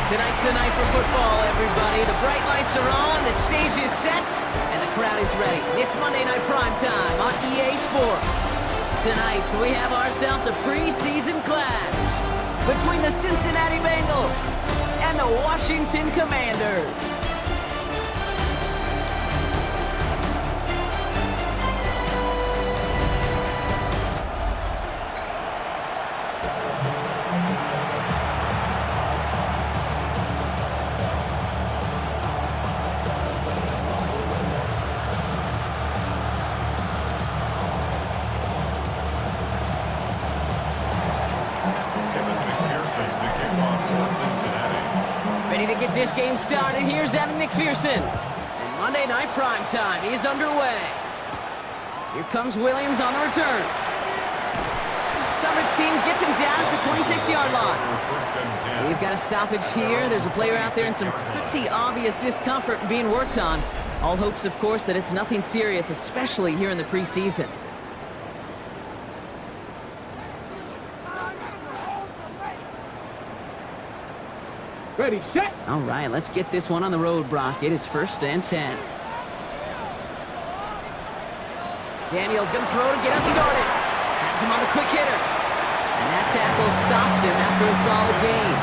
Tonight's the night for football, everybody. The bright lights are on, the stage is set, and the crowd is ready. It's Monday Night Primetime on EA Sports. Tonight, we have ourselves a preseason clash between the Cincinnati Bengals and the Washington Commanders. Ready to get this game started, here's Evan McPherson. And Monday Night Primetime is underway. Here comes Williams on the return. Coverage team gets him down at the 26-yard line. We've got a stoppage here. There's a player out there in some pretty obvious discomfort being worked on. All hopes, of course, that it's nothing serious, especially here in the preseason. Ready, set. All right, let's get this one on the road, Brock. It is 1st and 10. Daniel's going to throw to get us started. Has him on the quick hitter. And that tackle stops him after a solid gain.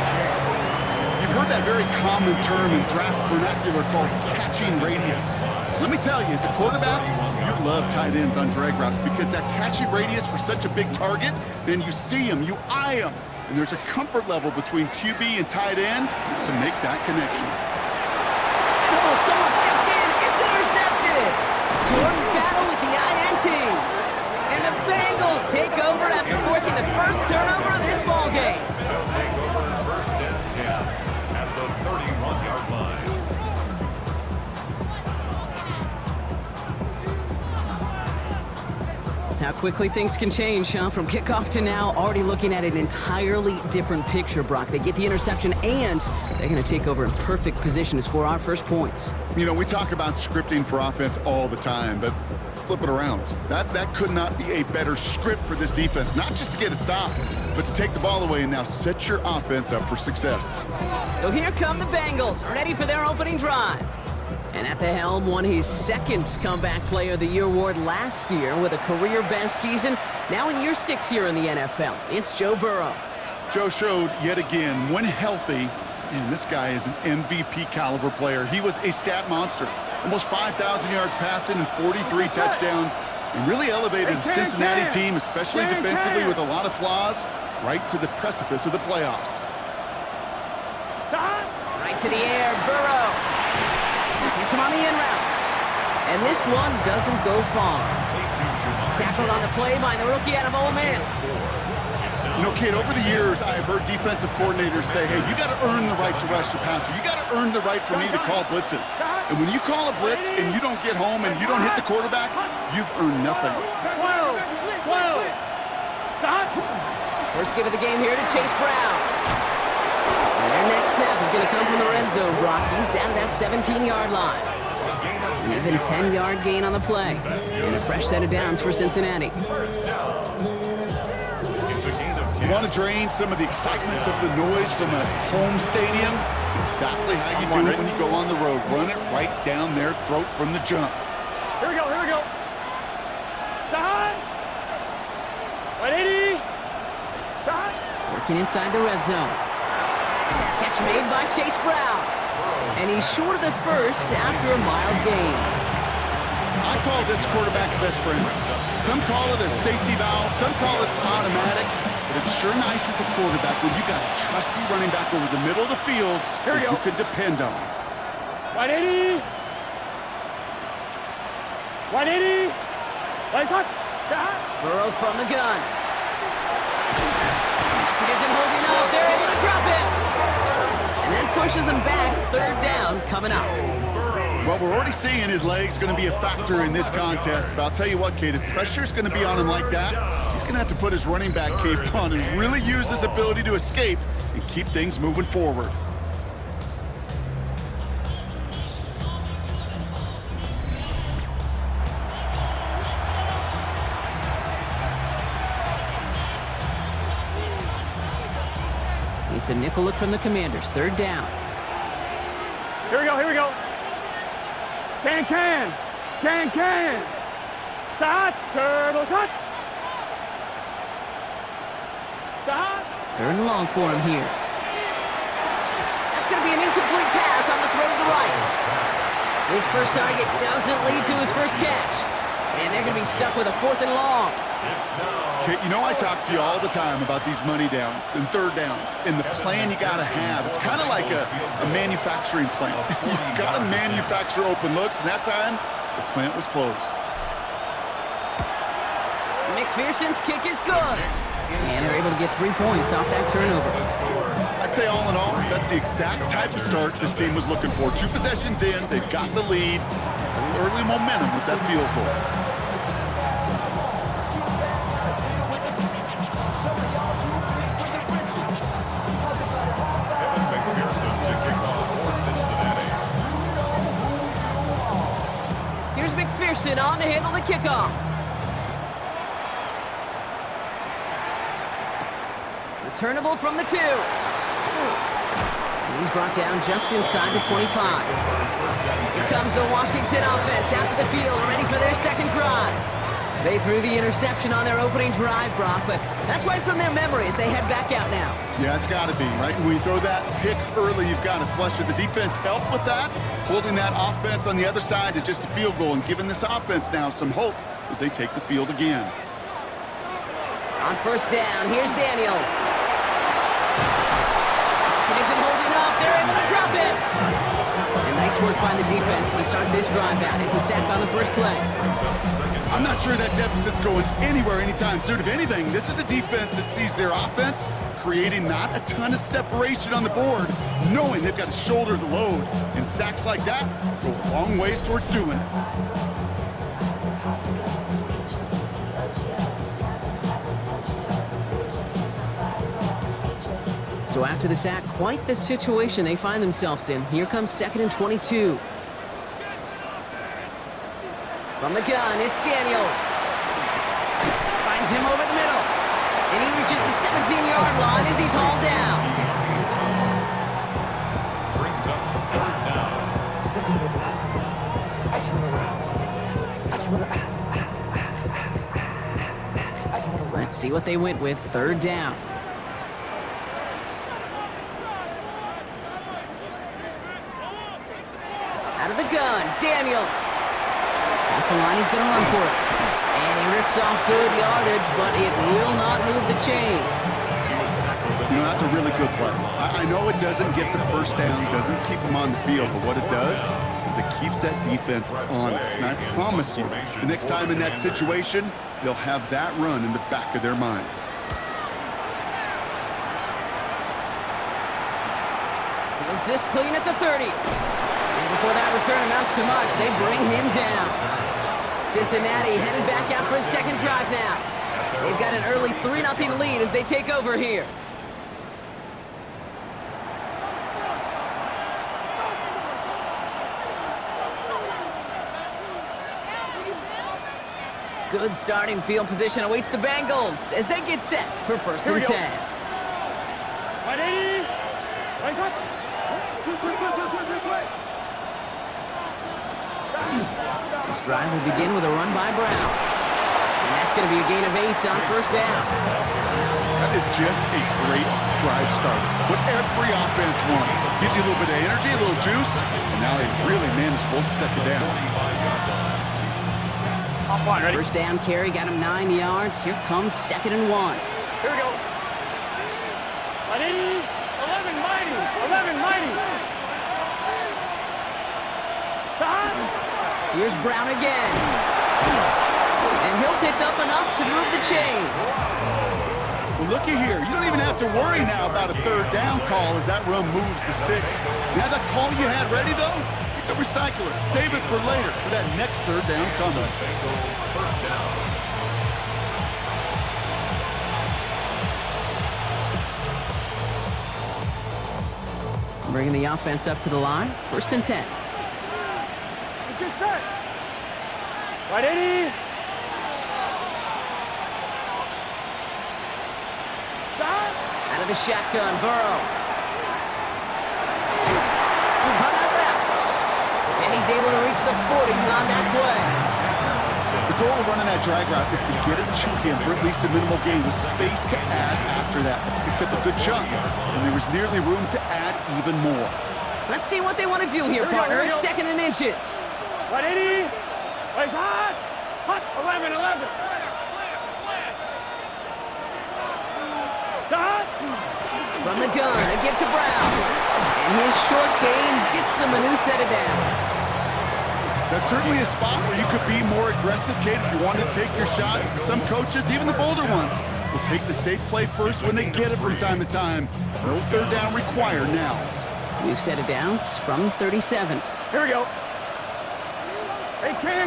You've heard that very common term in draft vernacular called catching radius. Let me tell you, as a quarterback, you love tight ends on drag routes because that catching radius for such a big target, then you see him, you eye him. And there's a comfort level between QB and tight end to make that connection. Oh, someone stepped in. It's intercepted. Jordan battle with the INT. And the Bengals take over after forcing the first turnover of this ballgame. They'll take over 1st and 10 at the 31-yard line. How quickly things can change, huh? From kickoff to now, already looking at an entirely different picture, Brock. They get the interception, and they're going to take over in perfect position to score our first points. You know, we talk about scripting for offense all the time, but flip it around. That could not be a better script for this defense, not just to get a stop, but to take the ball away and now set your offense up for success. So here come the Bengals, ready for their opening drive. And at the helm, won his 2nd comeback player of the year award last year with a career-best season. Now in year 6 here in the NFL, it's Joe Burrow. Joe showed yet again, when healthy, and this guy is an MVP caliber player. He was a stat monster. Almost 5,000 yards passing and 43 touchdowns. And really elevated the Cincinnati team, especially defensively with a lot of flaws, right to the precipice of the playoffs. Right to the air, Burrow. Gets him on the in route. And this one doesn't go far. Tackled on the play by the rookie out of Ole Miss. You know, kid, over the years, I've heard defensive coordinators say, hey, you got to earn the right to rush the passer. You got to earn the right for me to call blitzes. And when you call a blitz and you don't get home and you don't hit the quarterback, you've earned nothing. 12. Stop. First give of the game here to Chase Brown. And their next snap is going to come from the red zone, Brock. He's down to that 17-yard line. An even 10-yard gain on the play. And a fresh set of downs for Cincinnati. You want to drain some of the excitements of the noise from a home stadium? It's exactly how you do it when you go on the road. Run it right down their throat from the jump. Here we go. Stop. 180. Stop. Working inside the red zone. Catch made by Chase Brown. And he's short of the first after a mild gain. I call this quarterback's best friend. Some call it a safety valve, some call it automatic, but it's sure nice as a quarterback when you got a trusty running back over the middle of the field that you can depend on. 180. 180. Lights up. Burrow from the gun. He isn't holding up. They're able to drop him. And that pushes him back. 3rd down coming up. Well, we're already seeing his legs going to be a factor in this contest. But I'll tell you what, Kate, if pressure's going to be on him like that, he's going to have to put his running back cape on and really use his ability to escape and keep things moving forward. It's a nickel look from the Commanders. Third down. Here we go, here we go. Can. Start, turbo shot. Start. Third and long for him here. That's going to be an incomplete pass on the throw to the right. His first target doesn't lead to his first catch. And they're going to be stuck with a 4th and long. Okay, you know I talk to you all the time about these money downs and third downs and the plan you got to have. It's kind of like a manufacturing plant. You've got to manufacture open looks, and that time, the plant was closed. McPherson's kick is good. And they're able to get 3 points off that turnover. I'd say all in all, that's the exact type of start this team was looking for. 2 possessions in, they've got the lead. A little early momentum with that field goal. Here's McPherson on to handle the kickoff. Returnable from the 2. And he's brought down just inside the 25. Here comes the Washington offense out to the field, ready for their second drive. They threw the interception on their opening drive, Brock, but that's right from their memory as they head back out now. Yeah, it's got to be, right? When you throw that pick early, you've got to flush it. The defense helped with that, holding that offense on the other side to just a field goal and giving this offense now some hope as they take the field again. On first down, here's Daniels. Hopkins isn't holding up. They're able to drop it. And nice work by the defense to start this drive out. It's a sack on the first play. I'm not sure that deficit's going anywhere anytime soon. If anything, this is a defense that sees their offense creating not a ton of separation on the board, knowing they've got to shoulder the load. And sacks like that go a long ways towards doing it. So after the sack, quite the situation they find themselves in. Here comes 2nd and 22. From the gun, it's Daniels. Finds him over the middle. And he reaches the 17-yard line as he's hauled down. Brings up third down. Let's see what they went with. Third down. Out of the gun, Daniels. That's the line, he's going to run for it. And he rips off good yardage, but it will not move the chains. You know, that's a really good play. I know it doesn't get the first down, doesn't keep them on the field, but what it does is it keeps that defense honest. And I promise you, the next time in that situation, they'll have that run in the back of their minds. Feels this clean at the 30. And before that return amounts to much, they bring him down. Cincinnati headed back out for its second drive now. They've got an early 3-0 lead as they take over here. Good starting field position awaits the Bengals as they get set for 1st and 10. 180. Right up. This drive will begin with a run by Brown. And that's going to be a gain of 8 on first down. That is just a great drive start. What every offense wants. Gives you a little bit of energy, a little juice, and now a really manageable second down. Ready? First down carry got him 9 yards. Here comes 2nd and 1. Here we go. 180. 11 mighty. 11 mighty. Stop. Here's Brown again. And he'll pick up enough to move the chains. Well, looky here. You don't even have to worry now about a third down call as that run moves the sticks. Now that call you had ready, though, you can recycle it. Save it for later for that next third down coming. First down. Bringing the offense up to the line. 1st and 10. Get set. 180. Out of of the shotgun. Burrow. Cut out left. And he's able to reach the 40 on that play. The goal of running that drag route is to get it to him for at least a minimal gain with space to add after that. Picked up a good chunk, and there was nearly room to add even more. Let's see what they want to do here, partner. It's 2nd and inches. 180. Place hot. Hot. 11, 11. Hot. From the gun, a give to Brown. And his short gain gets them a new set of downs. That's certainly a spot where you could be more aggressive, Kate, if you want to take your shots. But some coaches, even the bolder ones, will take the safe play first when they get it from time to time. No third down required now. New set of downs from 37. Here we go. Hey, can.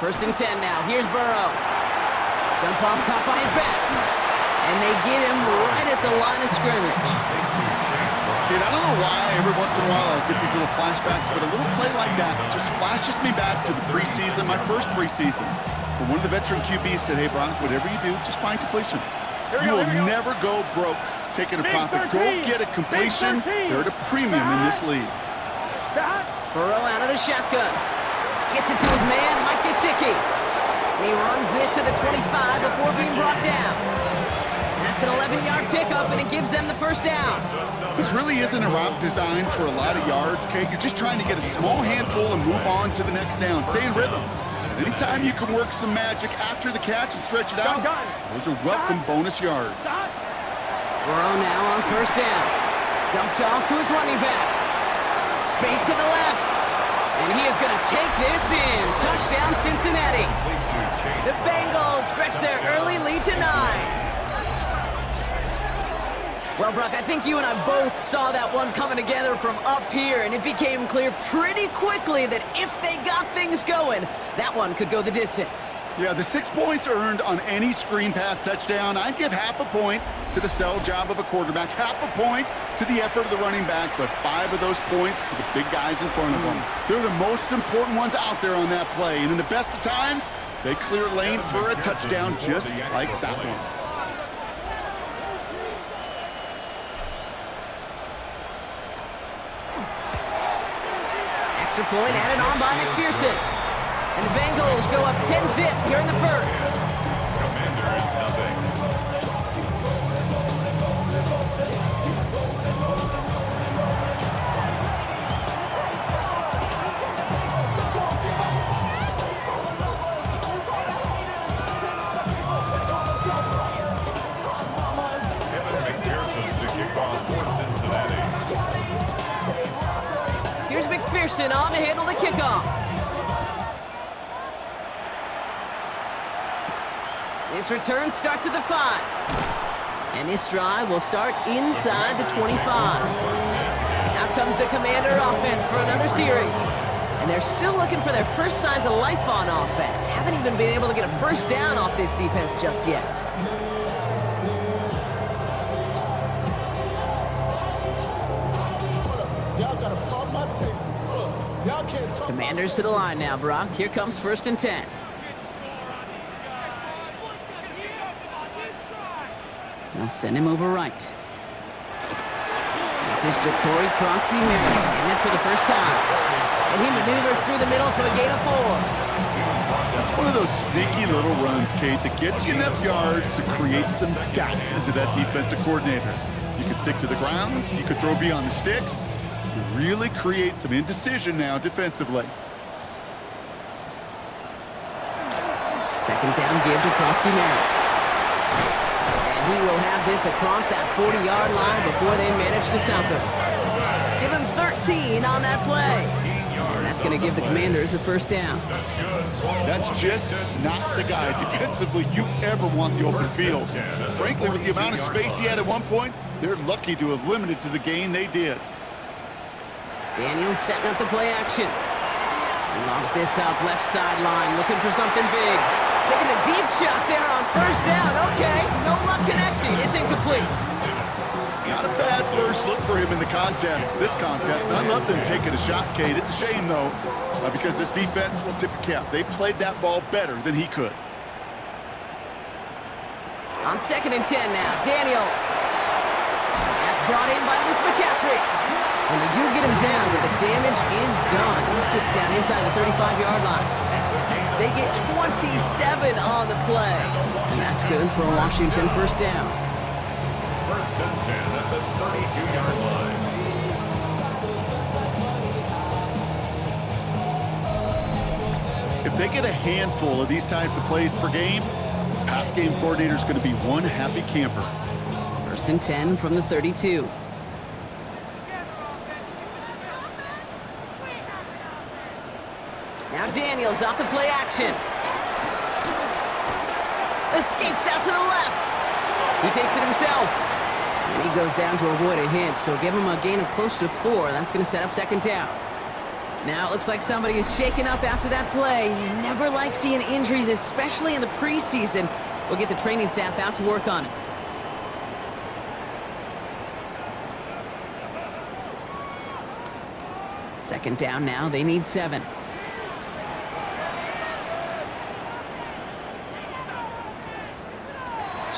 1st and 10 now. Here's Burrow. Jump off, caught by his back. And they get him right at the line of scrimmage. Kid, I don't know why every once in a while I get these little flashbacks, but a little play like that just flashes me back to the preseason, my first preseason. When one of the veteran QBs said, hey, Brock, whatever you do, just find completions. You will never go broke taking a profit. Go get a completion. They're at a premium in this league. Burrow out of the shotgun. Gets it to his man, Mike Gesicki. And he runs this to the 25 before being brought down. That's an 11-yard pickup, and it gives them the 1st down. This really isn't a route designed for a lot of yards, Kate. You're just trying to get a small handful and move on to the next down. Stay in rhythm. Anytime you can work some magic after the catch and stretch it out, those are welcome bonus yards. Burrow now on 1st down. Dumped off to his running back. Space to the left. And he is going to take this in. Touchdown, Cincinnati. The Bengals stretch their early lead to 9. Well, Brock, I think you and I both saw that one coming together from up here, and it became clear pretty quickly that if they got things going, that one could go the distance. Yeah, the 6 points earned on any screen pass touchdown. I'd give half a point to the sell job of a quarterback, half a point to the effort of the running back, but 5 of those points to the big guys in front of them. They're the most important ones out there on that play, and in the best of times, they clear lane for a touchdown just like that one. Extra point added on by McPherson. And the Bengals go up 10-zip here in the 1st. Commanders, nothing. Kevin McPherson to kick off for Cincinnati. Here's McPherson on to handle the kickoff. This return starts at the 5. And this drive will start inside the 25. Out comes the Commander offense for another series. And they're still looking for their first signs of life on offense. Haven't even been able to get a 1st down off this defense just yet. Commanders to the line now, Brock. Here comes 1st and 10. They'll send him over right. This is Jacory Krosky-Merritt in it for the 1st time. And he maneuvers through the middle for a gain of 4. That's one of those sneaky little runs, Kate, that gets you enough yards to create some doubt into that defensive coordinator. You could stick to the ground. You could throw beyond the sticks. You really create some indecision now defensively. 2nd down give to Krosky-Merritt. He will have this across that 40-yard line before they manage to stop him. Give him 13 on that play. And that's going to give the Commanders a 1st down. That's just not the guy defensively you ever want in the open field. Frankly, with the amount of space he had at one point, they're lucky to have limited to the gain they did. Daniels setting up the play action. He lobs this up left sideline, looking for something big. Taking a deep shot there on 1st down. Okay, no luck connecting. It's incomplete. Not a bad first look for him in the this contest. I love them taking a shot, Kate. It's a shame, though, because this defense will tip a cap. They played that ball better than he could. On 2nd and 10 now, Daniels. That's brought in by Luke McCaffrey. And they do get him down, but the damage is done. This gets down inside the 35-yard line. They get 27 on the play. And that's good for a Washington first down. 1st and 10 at the 32-yard line. If they get a handful of these types of plays per game, the pass game coordinator is going to be one happy camper. 1st and 10 from the 32. Now Daniels off the play action. Escapes out to the left. He takes it himself. And he goes down to avoid a hit, so give him a gain of close to 4. That's going to set up 2nd down. Now it looks like somebody is shaken up after that play. You never like seeing injuries, especially in the preseason. We'll get the training staff out to work on it. Second down now, they need 7.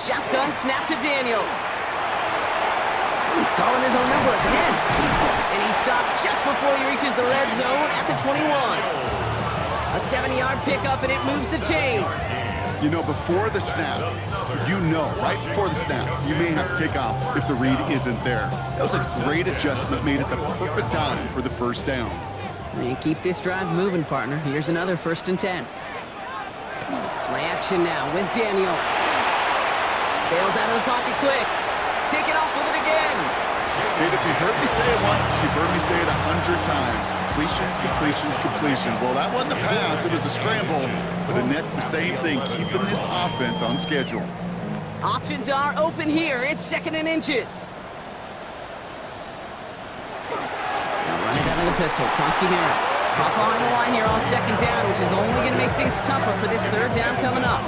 Shotgun snap to Daniels. He's calling his own number again. And he stopped just before he reaches the red zone at the 21. A 70-yard pickup, and it moves the chains. You know, before the snap, right before the snap, you may have to take off if the read isn't there. That was a great adjustment made at the perfect time for the first down. And keep this drive moving, partner. Here's another 1st and 10. Play action now with Daniels. Bails out of the pocket quick. Take it off with it again. Kid, if you've heard me say it once, you've heard me say it 100 times. Completions, completions, completions. Well, that wasn't a pass. It was a scramble. But it nets the same thing, keeping this offense on schedule. Options are open here. It's 2nd and inches. Now run it out of the pistol. Kronsky Merritt. Pop on the line here on 2nd down, which is only going to make things tougher for this 3rd down coming up.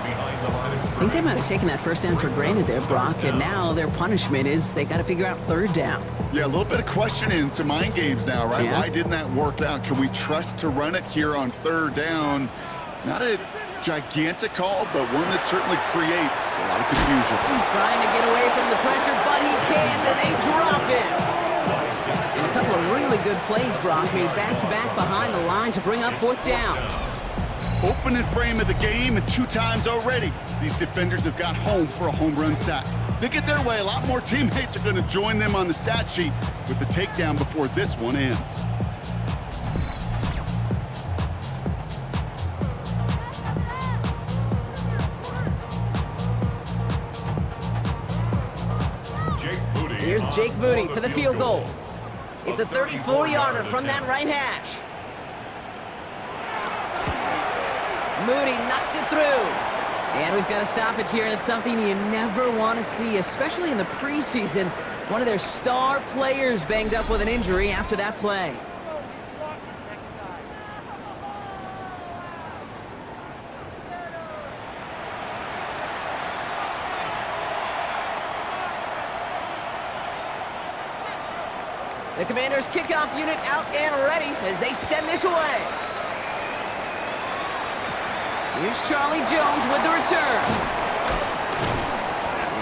I think they might have taken that 1st down for granted there, Brock, and now their punishment is they got to figure out 3rd down. Yeah, a little bit of questioning, some mind games now, right? Yeah. Why didn't that work out? Can we trust to run it here on 3rd down? Not a gigantic call, but one that certainly creates a lot of confusion. Trying to get away from the pressure, but he can't, and they drop it. And a couple of really good plays, Brock, made back-to-back behind the line to bring up 4th down. Opening frame of the game, and 2 times already, these defenders have got home for a home run sack. They get their way, a lot more teammates are going to join them on the stat sheet with the takedown before this one ends. Here's Jake Moody for the field goal. It's a 34-yarder from that right hash. Moody knocks it through. And we've got a stoppage here. That's something you never want to see, especially in the preseason. One of their star players banged up with an injury after that play. The Commanders' kickoff unit out and ready as they send this away. Here's Charlie Jones with the return.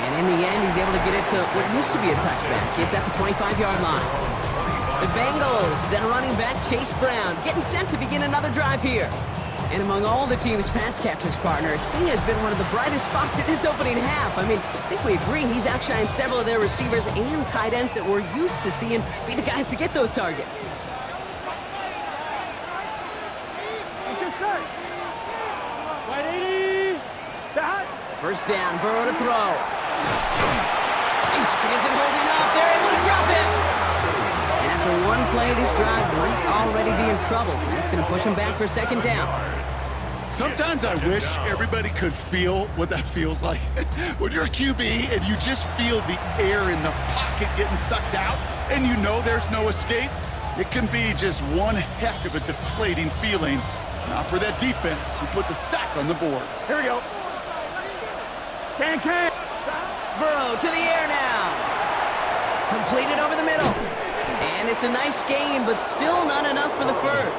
And in the end, he's able to get it to what used to be a touchback. It's at the 25-yard line. The Bengals and running back Chase Brown getting set to begin another drive here. And among all the team's pass catchers, partner, he has been one of the brightest spots in this opening half. I mean, I think we agree he's outshined several of their receivers and tight ends that we're used to seeing be the guys to get those targets. First down, Burrow to throw. Pocket isn't holding up. They're able to drop it. And after one play, this drive might already be in trouble. That's going to push him back for 2nd down. Sometimes I wish everybody could feel what that feels like. When you're a QB and you just feel the air in the pocket getting sucked out and you know there's no escape, it can be just one heck of a deflating feeling. Not for that defense who puts a sack on the board. Here we go. Can. Burrow to the air now. Completed over the middle. And it's a nice gain, but still not enough for the first.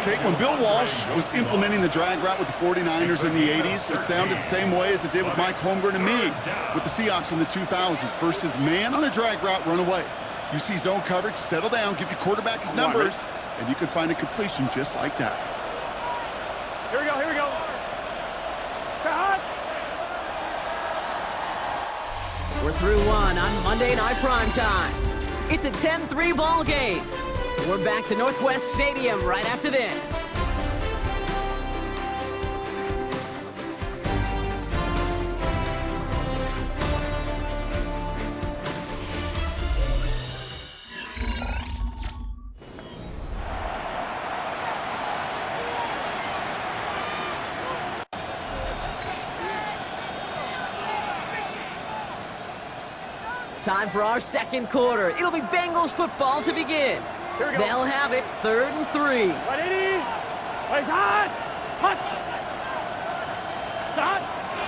Kate, when Bill Walsh was implementing the drag route with the 49ers in the 80s, it sounded the same way as it did with Mike Holmgren and me with the Seahawks in the 2000s. Versus man on the drag route, run away. You see zone coverage, settle down, give your quarterback his numbers, and you can find a completion just like that. Here we go, here we go. We're through one on Monday Night Primetime. It's a 10-3 ball game. We're back to Northwest Stadium right after this. Time for our second quarter. It'll be Bengals football to begin. Here we go. They'll have it 3rd and 3. Plays hot. Hot. Stop.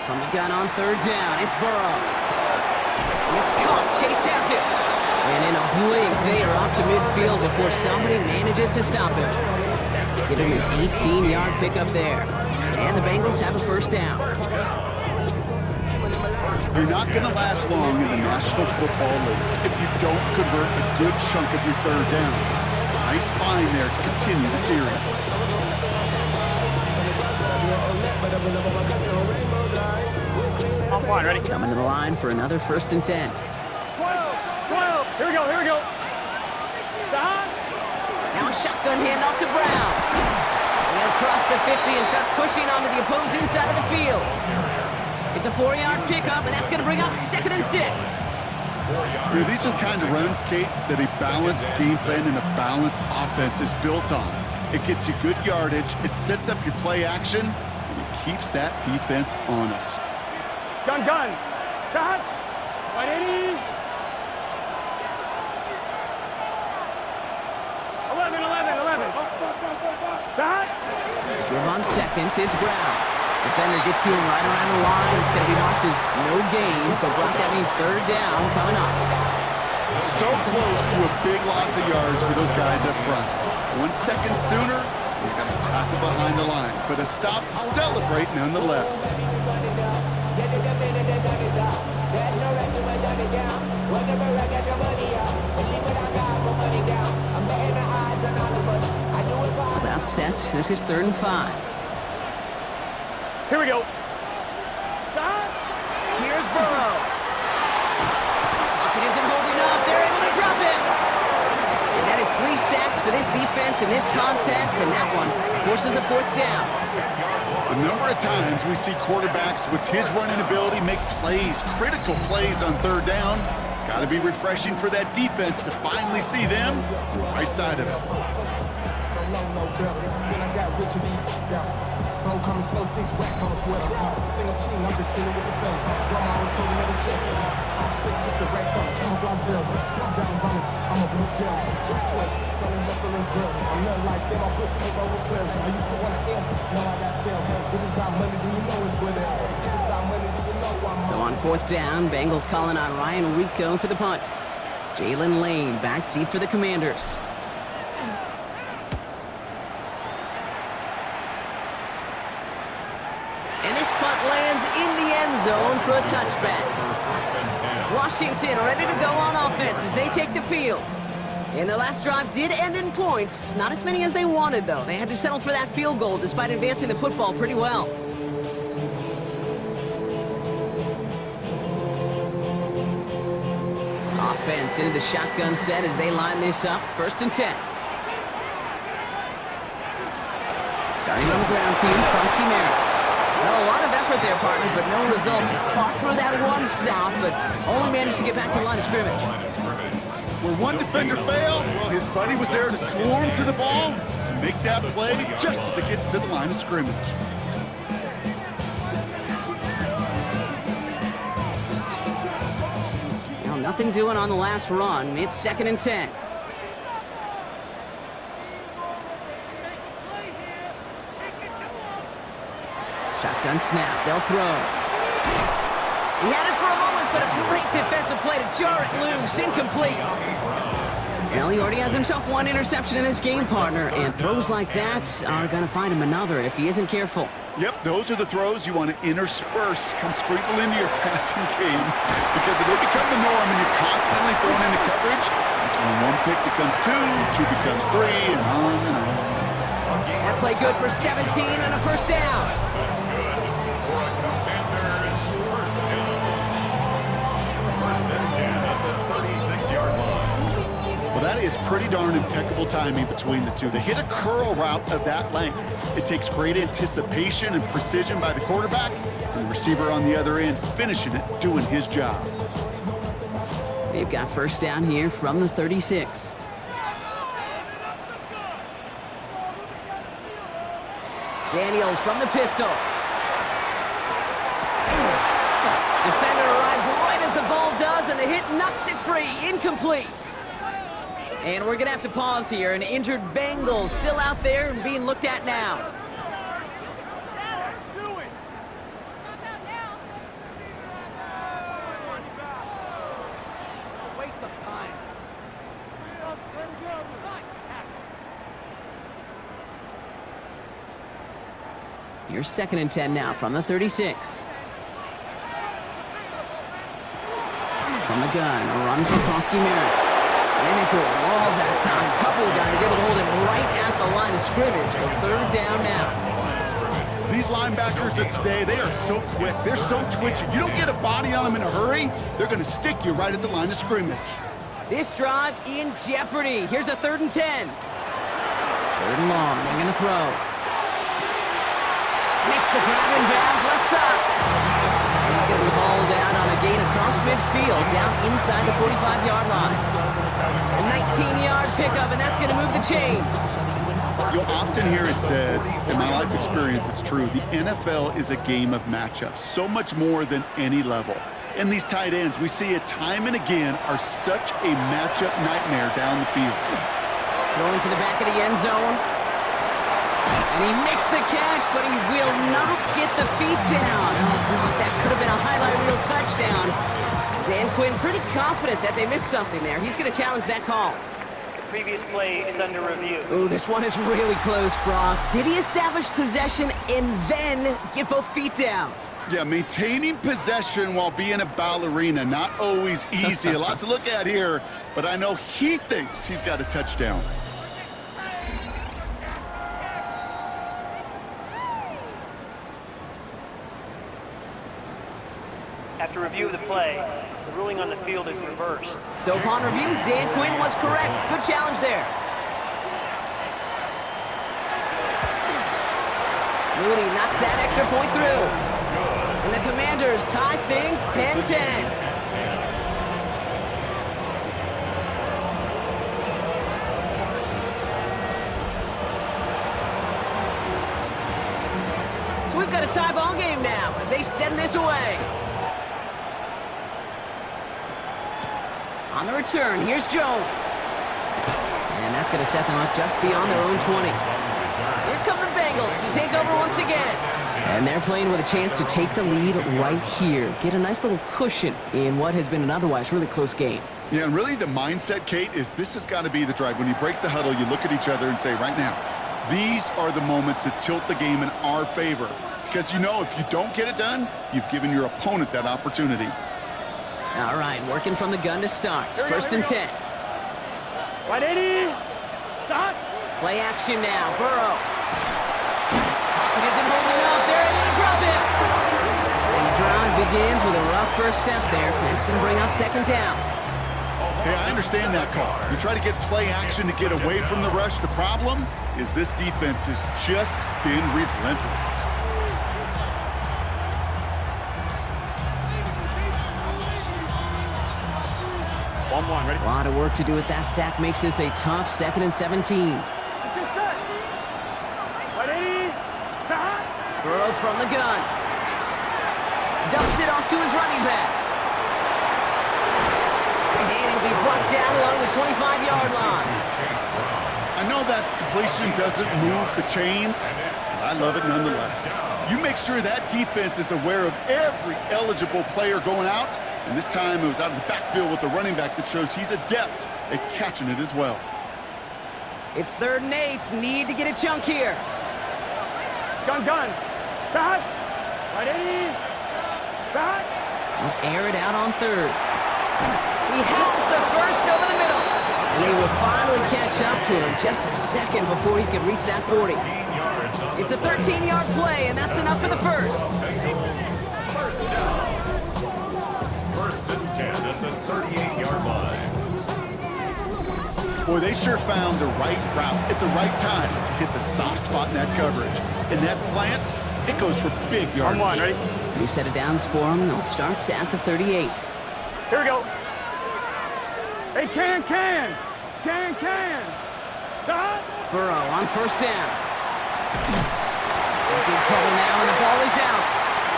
From the gun on 3rd down, it's Burrow. It's caught. Chase has it. And in a blink, they are off to midfield before somebody manages to stop him. Give him an 18-yard pickup there. And the Bengals have a first down. You're not going to last long in the National Football League if you don't convert a good chunk of your 3rd downs. Nice find there to continue the series. I'm fine, ready? Coming to the line for another 1st and 10. 12. Here we go, here we go. Stop. Now a shotgun handoff to Brown. They'll cross the 50 and start pushing onto the opposing side of the field. It's a 4-yard pickup, and that's going to bring up 2nd and 6. These are the kind of runs, Kate, that a balanced game plan and a balanced offense is built on. It gets you good yardage, it sets up your play action, and it keeps that defense honest. Gun. Stop. 180. 11. Stop. Give on 2nd, it's Brown. Defender gets to him right around the line. It's going to be marked as no gain, so block that means 3rd down coming up. So close to a big loss of yards for those guys up front. 1 second sooner, you're going to tackle behind the line, but a stop to celebrate nonetheless. About set. This is 3rd and 5. Here we go. Stop. Here's Burrow. Lockett isn't holding up. They're able to drop him. And that is 3 sacks for this defense in this contest, and that one forces a 4th down. A number of times we see quarterbacks with his running ability make plays, critical plays on 3rd down. It's got to be refreshing for that defense to finally see them on the right side of it. Coming slow, 6 racks on a sweater. Think I'm cheating, I'm just chilling with the belt. Grandma always told me never chest these. Spit 6 the racks on camouflage bills. Some diamonds on me, I'm a blue girl. True twin, don't be hustling girl. I'm not like them, I put paper over clear. I used to want to end, now I got sale. If it's about money, do you know it's with it? If it's about money, do you know I'm So on 4th down, Bengals calling on Ryan Rico for the punt. Jalen Lane back deep for the Commanders. Lands in the end zone for a touchback. Washington ready to go on offense as they take the field. And their last drive did end in points. Not as many as they wanted, though. They had to settle for that field goal despite advancing the football pretty well. Offense into the shotgun set as they line this up. 1st and 10. Starting on the ground team, Kronsky Merritt. Well, a lot of effort there, partner, but no results. Fought through that one stop, but only managed to get back to the line of scrimmage. Where one defender failed, well, his buddy was there to swarm to the ball and make that play just as it gets to the line of scrimmage. Now, nothing doing on the last run. It's 2nd and 10. Shotgun snap, they'll throw. He had it for a moment, but a great defensive play to jar it loose, incomplete. Well, he already has himself one interception in this game, partner, and throws like that are going to find him another if he isn't careful. Yep, those are the throws you want to intersperse, come sprinkle into your passing game, because if they become the norm and you're constantly thrown into coverage, that's when one pick becomes two becomes three, and on and on. That play good for 17 and a first down. That's good for a Commanders first down. First and 10 at the 36-yard line. Well, that is pretty darn impeccable timing between the two. They hit a curl route of that length. It takes great anticipation and precision by the quarterback, and the receiver on the other end finishing it, doing his job. They've got first down here from the 36. Daniels from the pistol. Defender arrives right as the ball does, and the hit knocks it free. Incomplete. And we're going to have to pause here. An injured Bengals still out there and being looked at now. Here's second and 10 now from the 36. From the gun, a run for Koski-Merritt. Ran into a wall that time. Couple of guys able to hold him right at the line of scrimmage, so third down now. These linebackers of today, they are so quick. They're so twitchy. You don't get a body on them in a hurry, they're going to stick you right at the line of scrimmage. This drive in jeopardy. Here's a third and 10. Third and long, they're going to throw. Makes the grab in bounds, left side. And he's going to be hauled out on a gain across midfield, down inside the 45-yard line. A 19-yard pickup, and that's going to move the chains. You'll often hear it said, in my life experience, it's true, the NFL is a game of matchups, so much more than any level. And these tight ends, we see it time and again, are such a matchup nightmare down the field. Going for the back of the end zone. And he makes the catch, but he will not get the feet down. Oh, God, that could have been a highlight reel touchdown. Dan Quinn pretty confident that they missed something there. He's going to challenge that call. The previous play is under review. Ooh, this one is really close, Brock. Did he establish possession and then get both feet down? Yeah, maintaining possession while being a ballerina, not always easy. A lot to look at here, but I know he thinks he's got a touchdown. After review of the play, the ruling on the field is reversed. So upon review, Dan Quinn was correct. Good challenge there. Mooney knocks that extra point through. And the Commanders tie things 10-10. So we've got a tie ball game now as they send this away. On the return, here's Jones. And that's going to set them up just beyond their own 20. Here come the Bengals to take over once again. And they're playing with a chance to take the lead right here. Get a nice little cushion in what has been an otherwise really close game. Yeah, and really the mindset, Kate, is this has got to be the drive. When you break the huddle, you look at each other and say, right now, these are the moments that tilt the game in our favor. Because you know if you don't get it done, you've given your opponent that opportunity. All right, working from the gun to start. First and 10. Right, 80. Stop. Play action now. Burrow. It isn't holding up. They're able to drop it. And the drive begins with a rough first step there. That's going to bring up second down. Hey, I understand that call. You try to get play action to get away from the rush. The problem is this defense has just been relentless. Ready? A lot of work to do as that sack makes this a tough 2nd and 17. Ready? Stop. Burrow from the gun. Dumps it off to his running back. And he'll be brought down along the 25-yard line. I know that completion doesn't move the chains, but I love it nonetheless. You make sure that defense is aware of every eligible player going out, And this time it was out of the backfield with the running back that shows he's adept at catching it as well. It's 3rd and 8. Need to get a chunk here. Gun. Stop. Right 80. Stop. He'll air it out on 3rd. He has the first over the middle. And they will finally catch up to him just a second before he could reach that 40. It's a 13-yard play, and that's enough for the first. First down. 1st and 10 at the 38-yard line. Boy, they sure found the right route at the right time to hit the soft spot in that coverage. And that slant, it goes for big yardage. On 1, ready? New set of downs for him. They'll start at the 38. Here we go. Hey, can. Stop. Burrow on 1st down. In big trouble now, and the ball is out.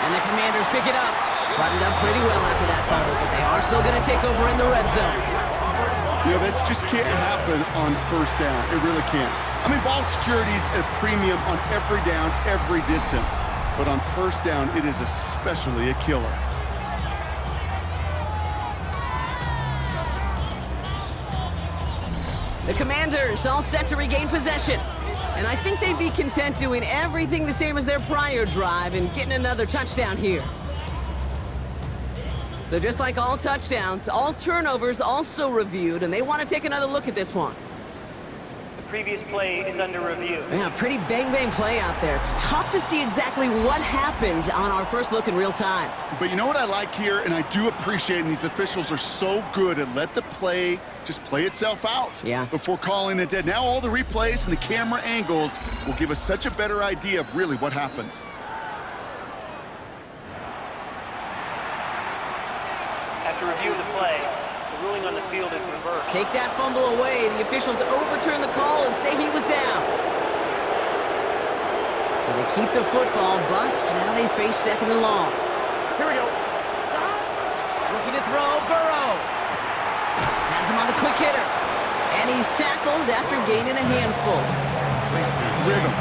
And the Commanders pick it up. Buttoned up pretty well after that fumble, but they are still going to take over in the red zone. You know, this just can't happen on 1st down. It really can't. I mean, ball security is a premium on every down, every distance. But on 1st down, it is especially a killer. The Commanders all set to regain possession. And I think they'd be content doing everything the same as their prior drive and getting another touchdown here. So just like all touchdowns, all turnovers also reviewed, and they want to take another look at this one. The previous play is under review. Yeah, pretty bang play out there. It's tough to see exactly what happened on our first look in real time. But you know what I like here, and I do appreciate, and these officials are so good at let the play just play itself out before calling it dead. Now all the replays and the camera angles will give us such a better idea of really what happened. After review of the play, the ruling on the field is reversed. Take that fumble away. The officials overturn the call and say he was down. So they keep the football, but now they face 2nd and long. Here we go. Looking to throw, Burrow. Has him on the quick hitter. And he's tackled after gaining a handful. Rhythm.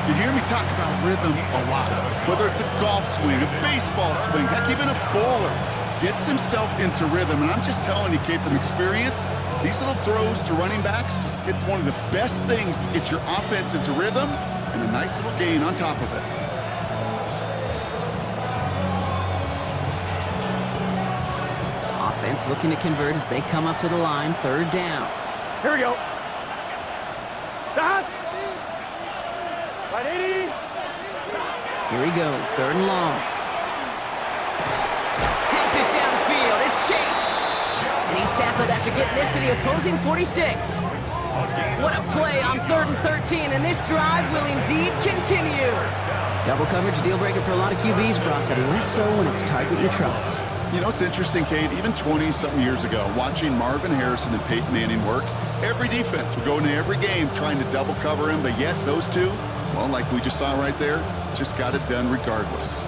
You hear me talk about rhythm a lot. Whether it's a golf swing, a baseball swing, heck, even a bowler gets himself into rhythm. And I'm just telling you, Kate, from experience, these little throws to running backs, it's one of the best things to get your offense into rhythm and a nice little gain on top of it. Offense looking to convert as they come up to the line, 3rd down. Here we go. Stop. Right 80. Here he goes, 3rd and long. Has it downfield, it's Chase. And he's tackled after getting this to the opposing 46. What a play on 3rd and 13, and this drive will indeed continue. Double coverage deal breaker for a lot of QBs, Brock, but less so when it's a target you trust. You know, it's interesting, Kate, even 20-something years ago, watching Marvin Harrison and Peyton Manning work, every defense would go into every game trying to double cover him, but yet those two, well, like we just saw right there, just got it done regardless.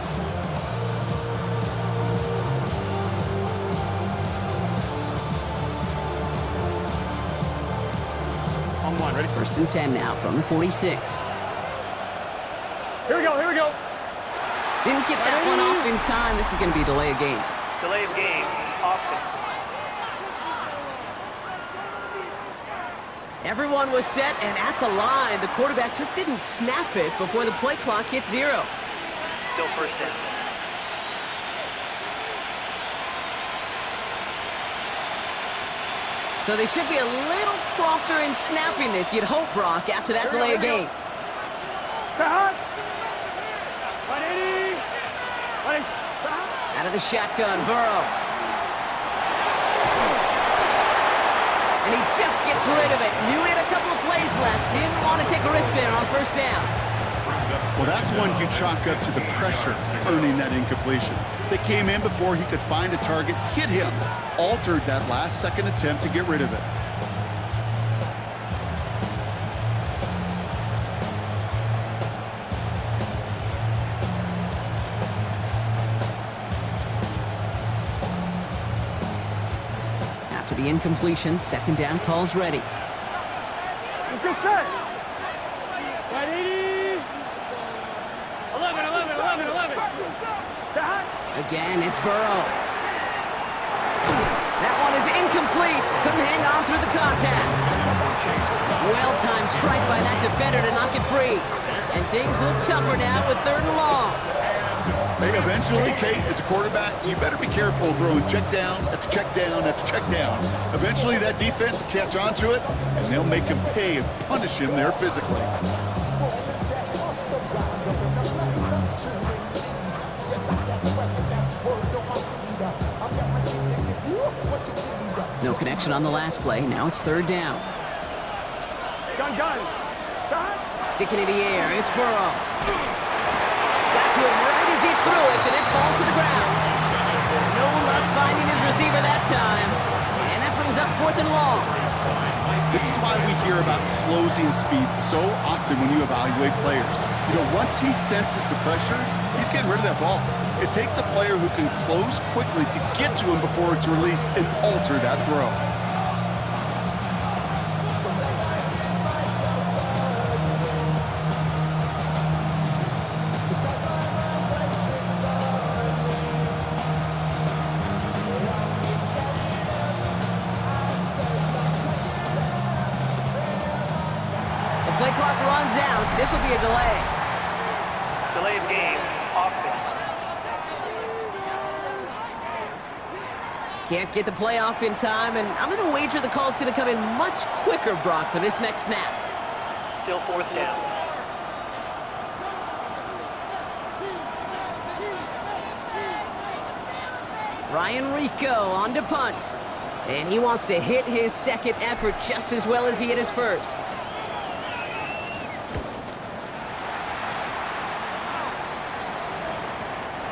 On 1, ready? 1st and 10 now from the 46. Here we go. Didn't get that one off in time. This is going to be a delay of game. Delay of game, offense. Everyone was set and at the line. The quarterback just didn't snap it before the play clock hit 0. Still 1st down. So they should be a little prompter in snapping this, you'd hope, Brock, after that delay of game. Stop. 180. Out of the shotgun, Burrow. And he just gets rid of it. Knew he had a couple of plays left. Didn't want to take a risk there on 1st down. Well, that's one you chalk up to the pressure earning that incompletion. They came in before he could find a target, hit him, altered that last-second attempt to get rid of it. After the incompletion, 2nd down calls ready. Let's get set. 180. 11. Stop. Again, it's Burrow. incomplete. Couldn't hang on through the contact. Well-timed strike by that defender to knock it free. And things look tougher now with 3rd and long. Hey, eventually, Kate, as a quarterback, you better be careful throwing check down after check down after check down. Eventually, that defense will catch on to it, and they'll make him pay and punish him there physically. No connection on the last play. Now it's 3rd down. Gun. Sticking in the air. It's Burrow. Got to him right as he threw it, and it falls to the ground. No luck finding his receiver that time. And that brings up 4th and long. This is why we hear about closing speed so often when you evaluate players. You know, once he senses the pressure, he's getting rid of that ball. It takes a player who can close quickly to get to him before it's released and alter that throw. The play clock runs out. This will be a delay. Delay of game, offense. Can't get the play off in time, and I'm going to wager the call's going to come in much quicker, Brock, for this next snap. Still 4th down. Ryan Rico on to punt. And he wants to hit his 2nd effort just as well as he hit his 1st.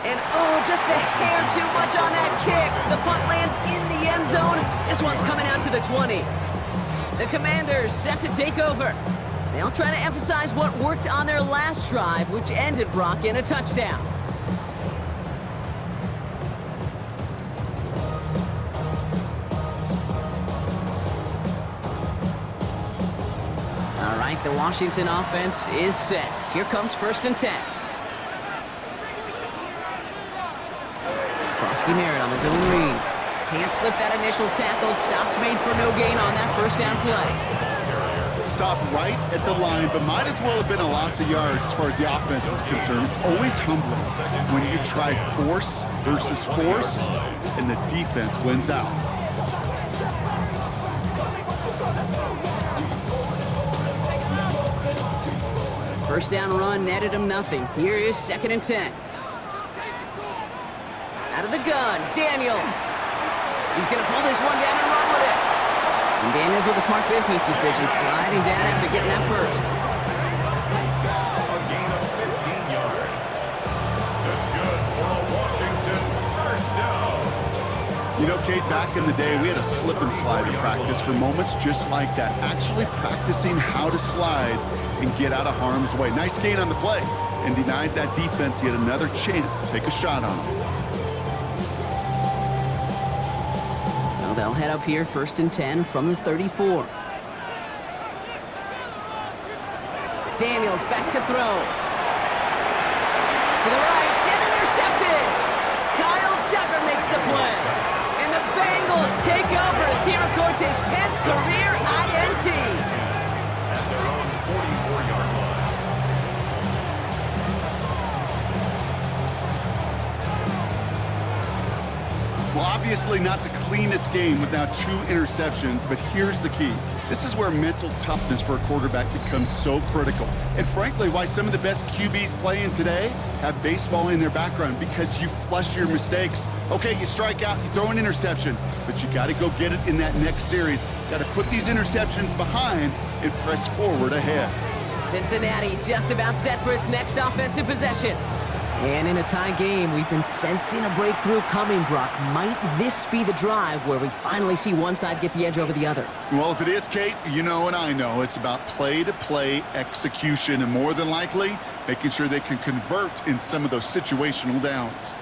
And oh, just a hair too much on that kick. The punt lands in the end zone. This one's coming out to the 20. The Commanders set to take over. They'll try to emphasize what worked on their last drive, which ended, Brock, in a touchdown. All right, the Washington offense is set. Here comes 1st and 10. Merritt on the zone read. Can't slip that initial tackle. Stops made for no gain on that 1st down play. Stop right at the line, but might as well have been a loss of yards as far as the offense is concerned. It's always humbling when you try force versus force, and the defense wins out. First down run netted him nothing. Here is 2nd and 10. Out of the gun, Daniels. He's going to pull this one down and run with it. And Daniels with a smart business decision, sliding down after getting that 1st. A gain of 15 yards. That's good for a Washington 1st down. You know, Kate, back in the day, we had a slip and slide in practice for moments just like that. Actually practicing how to slide and get out of harm's way. Nice gain on the play, and denied that defense yet another chance to take a shot on him. They'll head up here 1st and 10 from the 34. Daniels back to throw. To the right, and intercepted. Kyle Tucker makes the play. And the Bengals take over as he records his 10th career INT. At their own 44-yard line. Well, obviously not the cleanest game with now 2 interceptions, but here's the key. This is where mental toughness for a quarterback becomes so critical. And frankly, why some of the best QBs playing today have baseball in their background, because you flush your mistakes. Okay, you strike out, you throw an interception, but you got to go get it in that next series. Got to put these interceptions behind and press forward ahead. Cincinnati just about set for its next offensive possession. And in a tie game, we've been sensing a breakthrough coming, Brock. Might this be the drive where we finally see one side get the edge over the other? Well, if it is, Kate, you know and I know it's about play-to-play execution, and more than likely, making sure they can convert in some of those situational downs.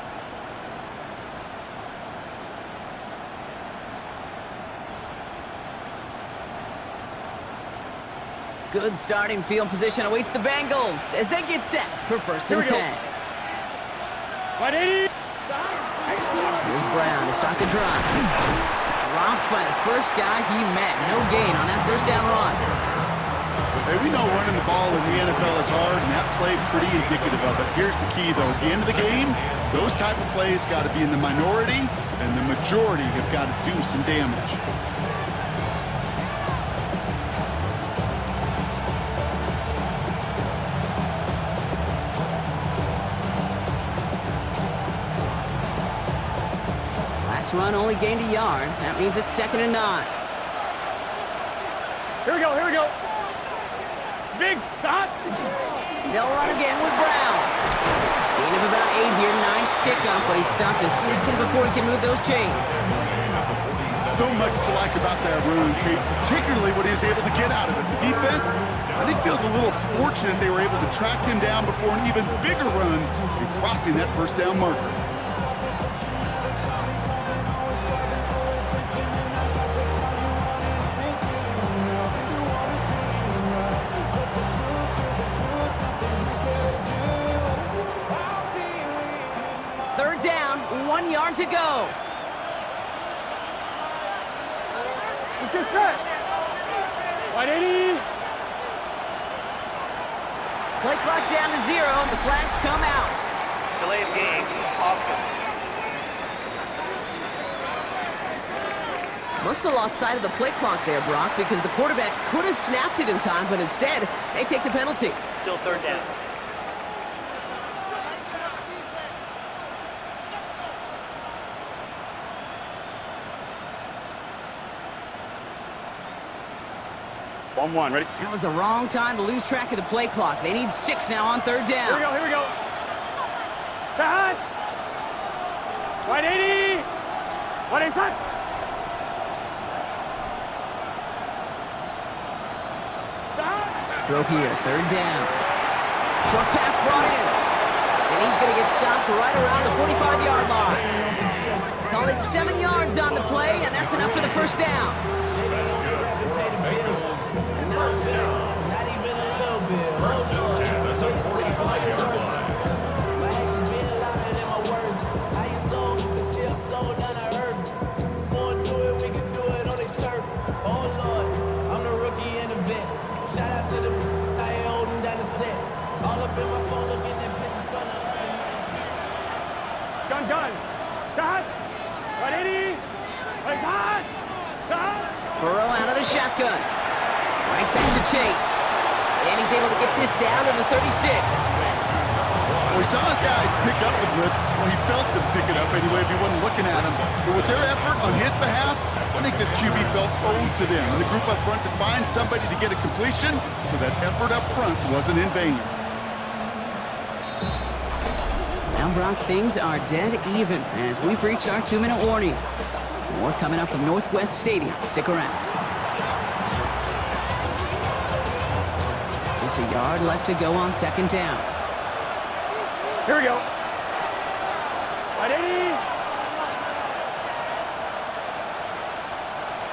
Good starting field position awaits the Bengals as they get set for 1st and 10. 180. Here's Brown to start the drive. dropped by the first guy he met. No gain on that first down run. Hey, we know running the ball in the NFL is hard, and that play pretty indicative of it. Here's the key, though. At the end of the game, those type of plays got to be in the minority, and the majority have got to do some damage. Last run only gained a yard. That means it's 2nd and 9. Here we go, here we go. Big dot. They'll run again with Brown. Gain of about 8 here. Nice pickup, but he stopped a second before he can move those chains. So much to like about that run, Kate, particularly what he was able to get out of it. The defense, I think, feels a little fortunate they were able to track him down before an even bigger run in crossing that first down marker. Third down, 1 yard to go. Let's get set. Wide 80. Play clock down to 0, and the flags come out. Delay of game, offense. Must have lost sight of the play clock there, Brock, because the quarterback could have snapped it in time, but instead, they take the penalty. Still third down. One, ready? That was the wrong time to lose track of the play clock. They need 6 now on third down. Here we go. Back. Wide 80. Wide 80, son. Throw here, third down. Short pass brought in. And he's going to get stopped right around the 45-yard line. Call it 7 yards on the play, and that's enough for the first down. That's good for the Bengals. First down. First and 10 at the 45-yard line. Gun. Dot. 180. Dot. Dot. Burrow out of the shotgun. Right back to Chase. And he's able to get this down to the 36. Well, we saw his guys pick up the blitz. Well, he felt them pick it up anyway if he wasn't looking at him. But with their effort on his behalf, I think this QB felt owed to them. And the group up front to find somebody to get a completion, so that effort up front wasn't in vain. Now, Brock, things are dead even as we've reached our 2-minute warning. More coming up from Northwest Stadium. Stick around. Just a yard left to go on second down. Here we go. 180.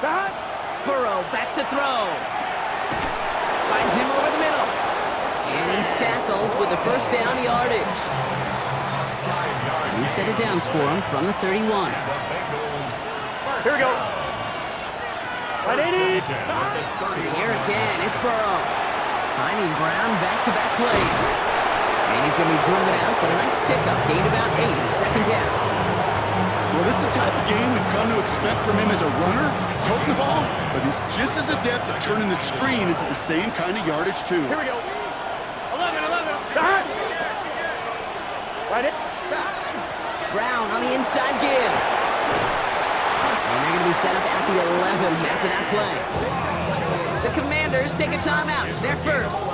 Dot. Burrow back to throw. Finds him over the middle. And he's tackled with the first down yardage. New set of downs for him from the 31. Here we go. 180. Here again, it's Burrow. Finding Brown back-to-back plays. And he's going to be driven out, but a nice pickup. Gained about 8, second down. Well, this is the type of game we've come to expect from him as a runner, toting the ball, but he's just as adept at turning the screen into the same kind of yardage, too. Here we go. 11. Dot. Right in. Brown on the inside give. And they're going to be set up at the 11 after that play. The Commanders take a timeout. They're first.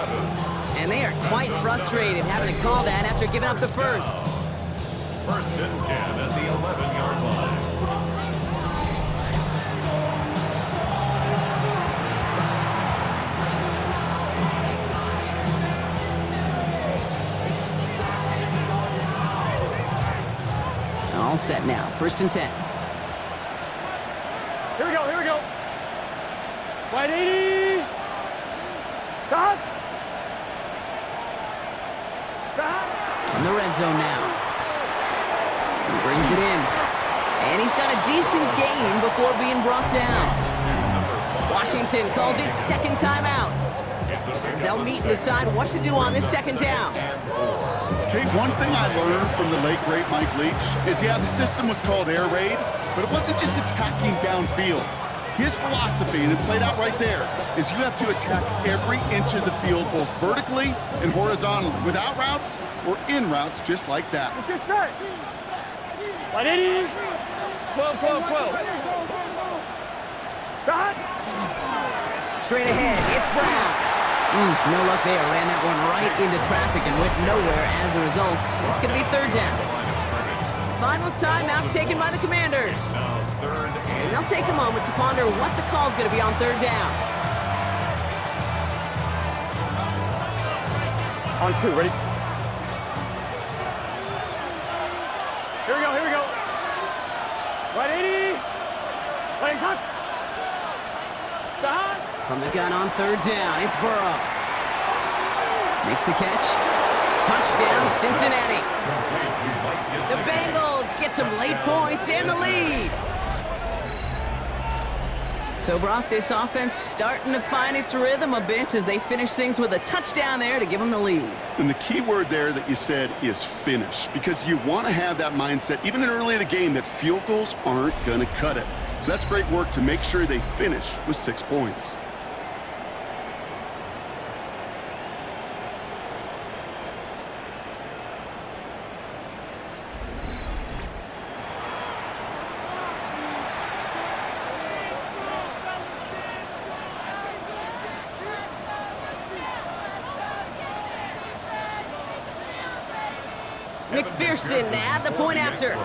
And they are quite frustrated having to call that after giving up the first. First and 10 at the 11-yard line. All set now. First and 10. Here we go. 180. Dot. Dot. In the red zone now. He brings it in. And he's got a decent gain before being brought down. Washington calls it second timeout, as they'll meet and decide what to do on this second down. Okay, one thing I learned from the late, great Mike Leach is, yeah, the system was called air raid, but it wasn't just attacking downfield. His philosophy, and it played out right there, is you have to attack every inch of the field, both vertically and horizontally, without routes or in routes, just like that. Let's get set. 180. 12, 12, 12. Dot. Straight ahead, it's Brown. No luck there. Ran that one right into traffic and went nowhere as a result. It's going to be third down. Final timeout taken by the Commanders. And they'll take a moment to ponder what the call's going to be on third down. On 2, ready? Here we go, here we go. 180. Legs hot. Stop. From the gun on third down, it's Burrow. Makes the catch. Touchdown, Cincinnati. The Bengals get some late points and the lead. So, Brock, this offense starting to find its rhythm a bit as they finish things with a touchdown there to give them the lead. And the key word there that you said is finish, because you want to have that mindset, even in early in the game, that field goals aren't going to cut it. So that's great work to make sure they finish with 6 points. McPherson at the point after.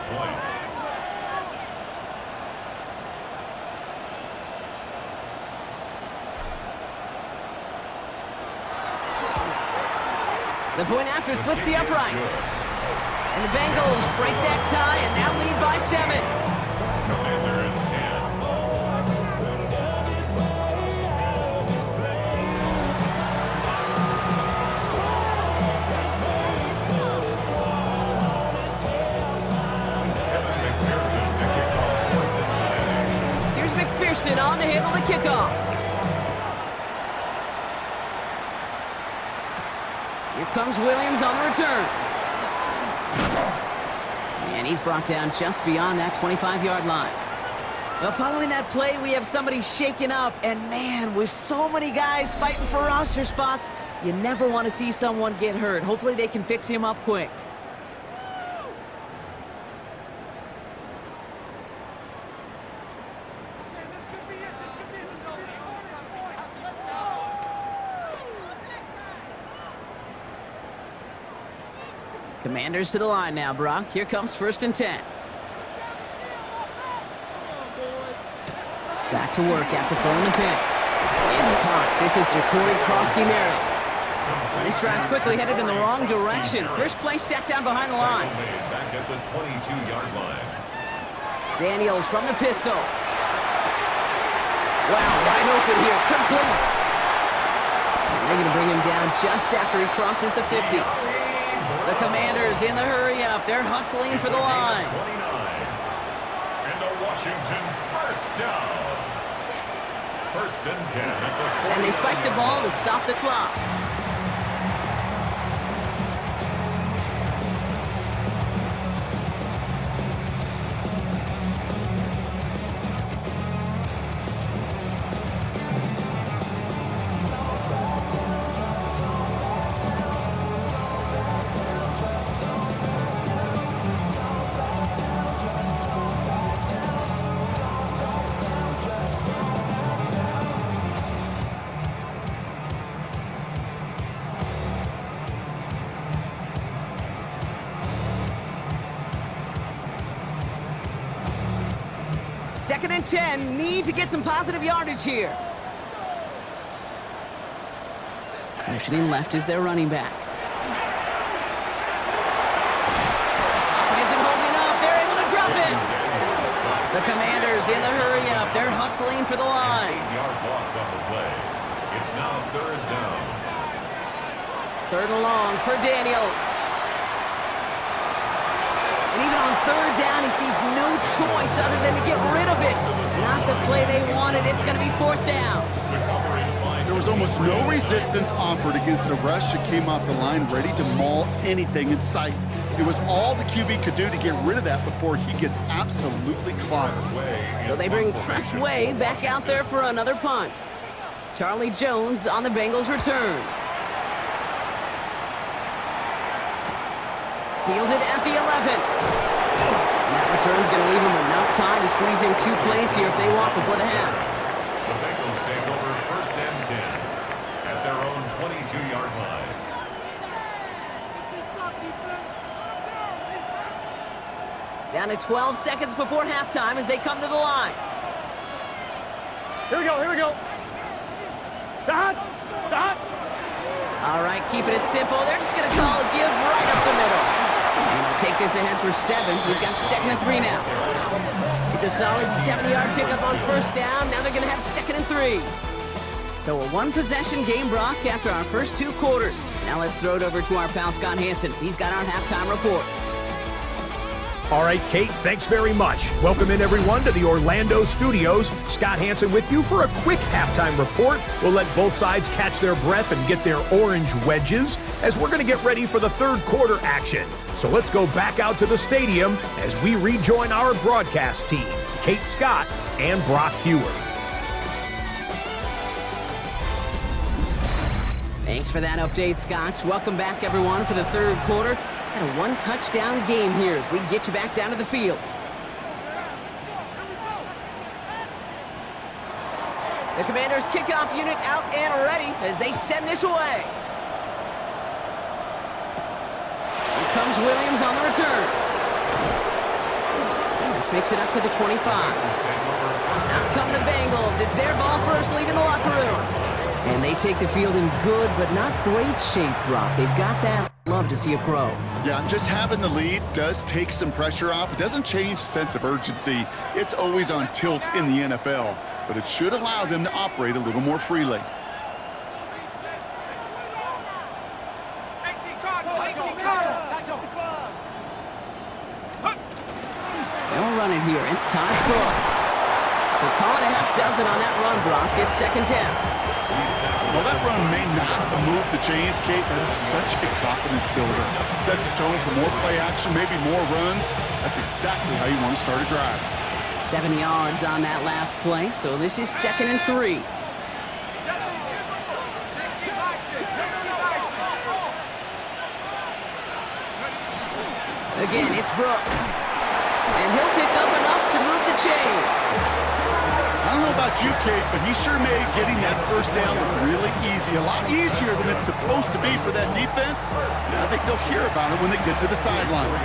The point after splits the upright. And the Bengals break that tie and now lead by 7. Commanders 10. Here's McPherson on to handle the kickoff. Here comes Williams on the return. And he's brought down just beyond that 25-yard line. Well, following that play, we have somebody shaken up. And, man, with so many guys fighting for roster spots, you never want to see someone get hurt. Hopefully they can fix him up quick. Commanders to the line now, Brock. Here comes 1st and 10. Back to work after throwing the pick. It's caught. This is Jacory Krosky-Merritt. This drive's quickly headed in the wrong direction. First play set down behind the line. Back at the 22-yard line. Daniels from the pistol. Wow, wide open here. Complete. And they're going to bring him down just after he crosses the 50. The Commanders in the hurry-up. They're hustling for the line. 29. And a Washington first down. 1st and 10 at the 40. And they spike the ball to stop the clock. Second and 10, need to get some positive yardage here. Motioning left is their running back. It isn't holding up. They're able to drop it. The Commanders in the hurry-up. They're hustling for the line. 8-yard loss on the play. It's now 3rd down. 3rd and long for Daniels. And even on third down, he sees no choice other than to get rid of it. Not the play they wanted. It's going to be fourth down. There was almost no resistance offered against a rush that came off the line ready to maul anything in sight. It was all the QB could do to get rid of that before he gets absolutely clobbered. So they bring Tressway back out there for another punt. Charlie Jones on the Bengals return. Fielded at the 11. And that return's going to leave him enough time to squeeze in 2 plays here if they walk before the half. The Bengals take over first and 10 at their own 22-yard line. Down to 12 seconds before halftime as they come to the line. Here we go, here we go. Dot, dot. All right, keeping it simple. They're just going to call a give right up the middle. And they'll take this ahead for 7. We've got 2nd and 3 now. It's a solid 7-yard pickup on first down. Now they're going to have 2nd and 3. So a 1-possession game, Brock, after our first 2 quarters. Now let's throw it over to our pal Scott Hansen. He's got our halftime report. All right, Kate, thanks very much. Welcome in, everyone, to the Orlando studios. Scott Hansen with you for a quick halftime report. We'll let both sides catch their breath and get their orange wedges as we're going to get ready for the third quarter action. So let's go back out to the stadium as we rejoin our broadcast team, Kate Scott and Brock Huard. Thanks for that update, Scott. Welcome back, everyone, for the third quarter. Got a 1-touchdown game here as we get you back down to the field. The Commanders' kickoff unit out and ready as they send this away. Here comes Williams on the return. This makes it up to the 25. Out come the Bengals. It's their ball first, leaving the locker room. And they take the field in good but not great shape, Brock. They've got that. Love to see it grow. Yeah, just having the lead does take some pressure off. It doesn't change the sense of urgency. It's always on tilt in the NFL, but it should allow them to operate a little more freely. They'll run it here. It's Todd Brooks. So call it a half dozen on that run, Brock. It's 2nd down. Well, that run may not move the chains, Kate. That is such a confidence builder. Sets the tone for more play action, maybe more runs. That's exactly how you want to start a drive. 7 yards on that last play, so this is 2nd and 3. Again, it's Brooks. And he'll pick up enough to move the chains. I don't know about you, Kate, but he sure made getting that first down look really easy. A lot easier than it's supposed to be for that defense. And I think they'll hear about it when they get to the sidelines.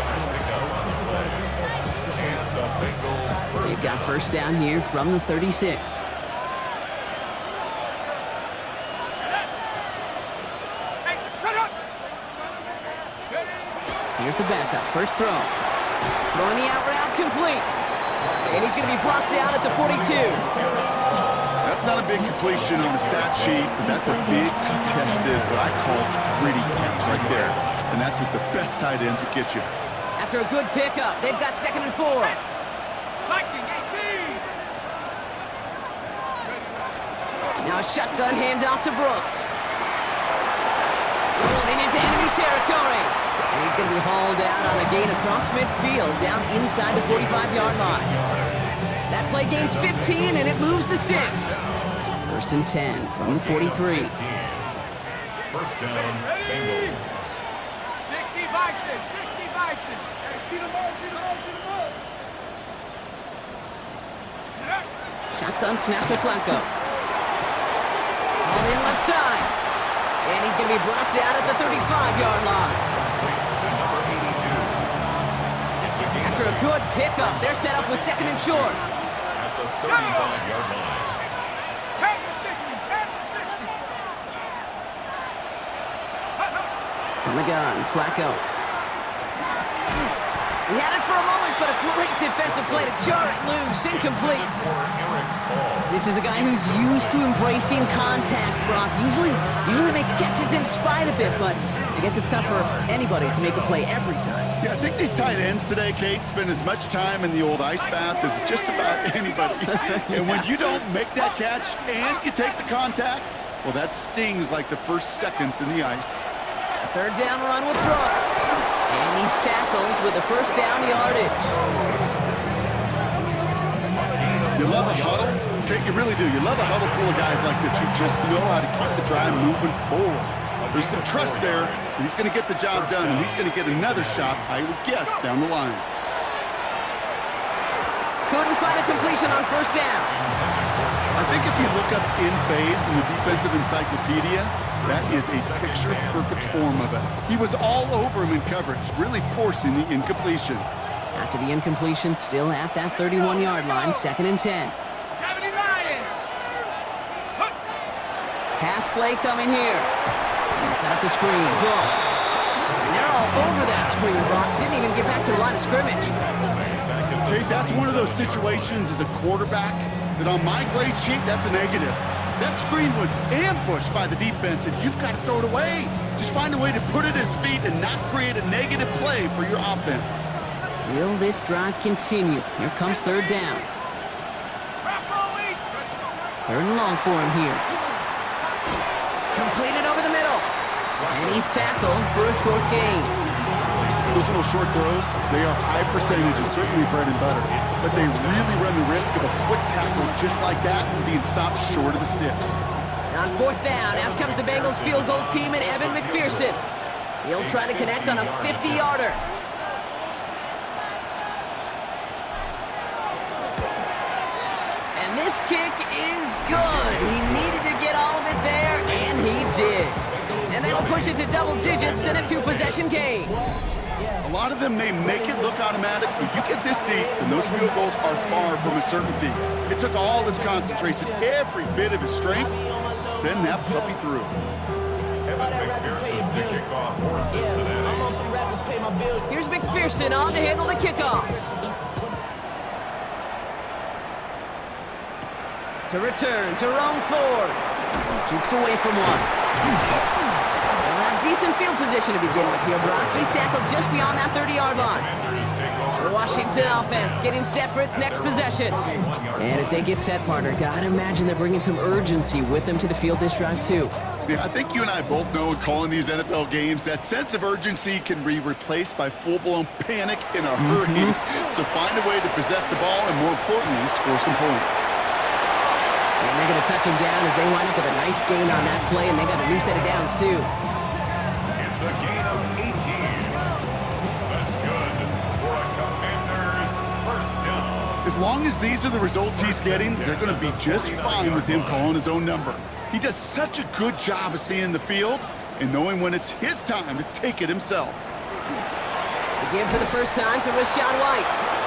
They've got first down here from the 36. Here's the backup. First throw. Throwing the out route complete. And he's going to be brought down at the 42. That's not a big completion on the stat sheet, but that's a big contested, what I call pretty catch right there. And that's what the best tight ends will get you. After a good pickup, they've got 2nd and 4. Now a shotgun handoff to Brooks. Rolling into enemy territory. And he's going to be hauled out on a gain across midfield, down inside the 45-yard line. That play gains 15, and it moves the sticks. 1st and 10 from the 43. First down, Bengals. 60 Bison, 60 Bison. Shotgun snap to Flacco. All in left side. And he's going to be brought down at the 35-yard line. After a good pickup, they're set up with 2nd and short. At the 35-yard line. Head to 60, head to 60. From the gun, Flacco. He had it for a moment, but a great defensive play to jar it loose. Incomplete. This is a guy who's used to embracing contact, Brock. Usually makes catches in spite of it, but I guess it's tough for anybody to make a play every time. Yeah, I think these tight ends today, Kate, spend as much time in the old ice bath as just about anybody. And when you don't make that catch and you take the contact, well, that stings like the first seconds in the ice. Third down run with Brooks. And he's tackled with the first down yardage. You love a huddle? Kate, you really do. You love a huddle full of guys like this who just know how to keep the drive moving forward. There's some trust there. He's going to get the job done, and he's going to get another shot, I would guess, down the line. Couldn't find a completion on first down. I think if you look up in phase in the defensive encyclopedia, that is a picture-perfect form of it. He was all over him in coverage, really forcing the incompletion. After the incompletion, still at that 31-yard line, 2nd and 10. Pass play coming here. They set up the screen, Brooks. And they're all over that screen, Brock. Didn't even get back to the line of scrimmage. Okay, that's one of those situations as a quarterback that on my grade sheet, that's a negative. That screen was ambushed by the defense, and you've got to throw it away. Just find a way to put it at his feet and not create a negative play for your offense. Will this drive continue? Here comes third down. Third and long for him here. Completed over the middle. And he's tackled for a short gain. Those little short throws, they are high percentage and certainly bread and butter. But they really run the risk of a quick tackle just like that and being stopped short of the sticks. On fourth down, out comes the Bengals field goal team and Evan McPherson. He'll try to connect on a 50-yarder. And this kick is good. He needed to get all of it there, and he did. And that'll push it to double digits in a 2-possession game. A lot of them may make it look automatic, but you get this deep, and those field goals are far from a certainty. It took all his concentration, every bit of his strength, to send that puppy through. Evan McPherson, the kickoff for Cincinnati. Here's McPherson on to handle the kickoff. To return, Jerome Ford. Jukes away from one. They'll have decent field position to begin with here, Brock. He's tackled just beyond that 30-yard line. The Washington offense getting set for its next possession. And as they get set, partner, gotta imagine they're bringing some urgency with them to the field this drive, too. Yeah, I think you and I both know in calling these NFL games, that sense of urgency can be replaced by full-blown panic in a hurry. So find a way to possess the ball and, more importantly, score some points. And they're going to touch him down as they wind up with a nice gain on that play, and they got a new set of downs, too. It's a gain of 18. That's good for a Commander's first down. As long as these are the results he's getting, they're going to be just fine with him calling his own number. He does such a good job of seeing the field and knowing when it's his time to take it himself. Again for the first time to Rashawn White.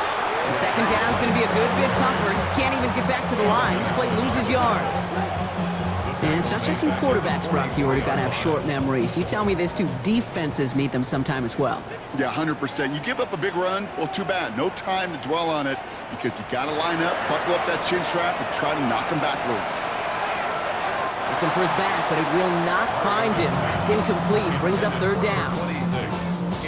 And second down is going to be a good bit tougher. He can't even get back to the line. This play loses yards. And it's not just some quarterbacks, Brock Huard, who got to have short memories. You tell me this too, defenses need them sometime as well. Yeah, 100%. You give up a big run, well, too bad. No time to dwell on it because you got to line up, buckle up that chin strap, and try to knock him backwards. Looking for his back, but it will not find him. That's incomplete. Brings up third down.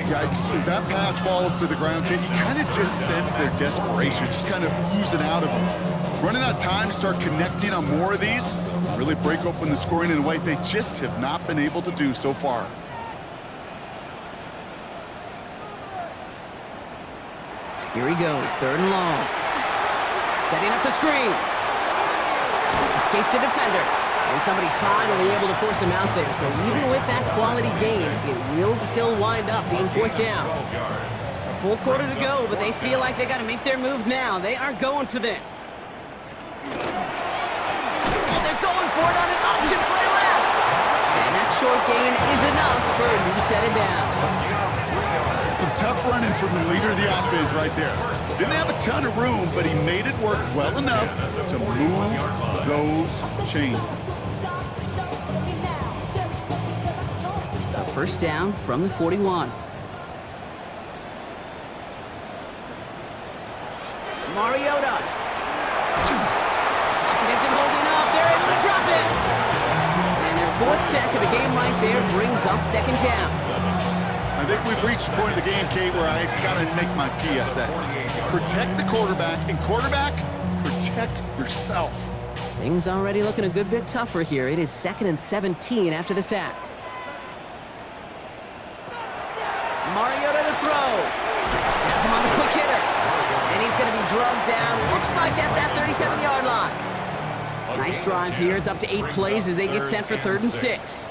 Yikes, as that pass falls to the ground, you kind of just sense their desperation, just kind of oozing out of them. Running out of time to start connecting on more of these, really break open the scoring in a way they just have not been able to do so far. Here he goes, third and long. Setting up the screen. Escapes the defender. And somebody finally able to force him out there. So even with that quality gain, it will still wind up being fourth down. A full quarter to go, but they feel like they got to make their move now. They are going for this. Oh, they're going for it on an option play left. And that short gain is enough for a new set of downs. Some tough running from the leader of the offense right there. Didn't have a ton of room, but he made it work well enough to move those chains. So first down from the 41. Mariota. Pocket isn't holding up. They're able to drop it. And their 4th sack of the game right there brings up 2nd down. I think we've reached the point of the game, Kate, where I gotta make my PSA. Protect the quarterback, and quarterback, protect yourself. Things already looking a good bit tougher here. It is 2nd and 17 after the sack. Mariota to throw. Gets him on the quick hitter. And he's going to be drugged down. Looks like at that 37-yard line. Nice drive here. It's up to 8 plays as they get set for 3rd and 6.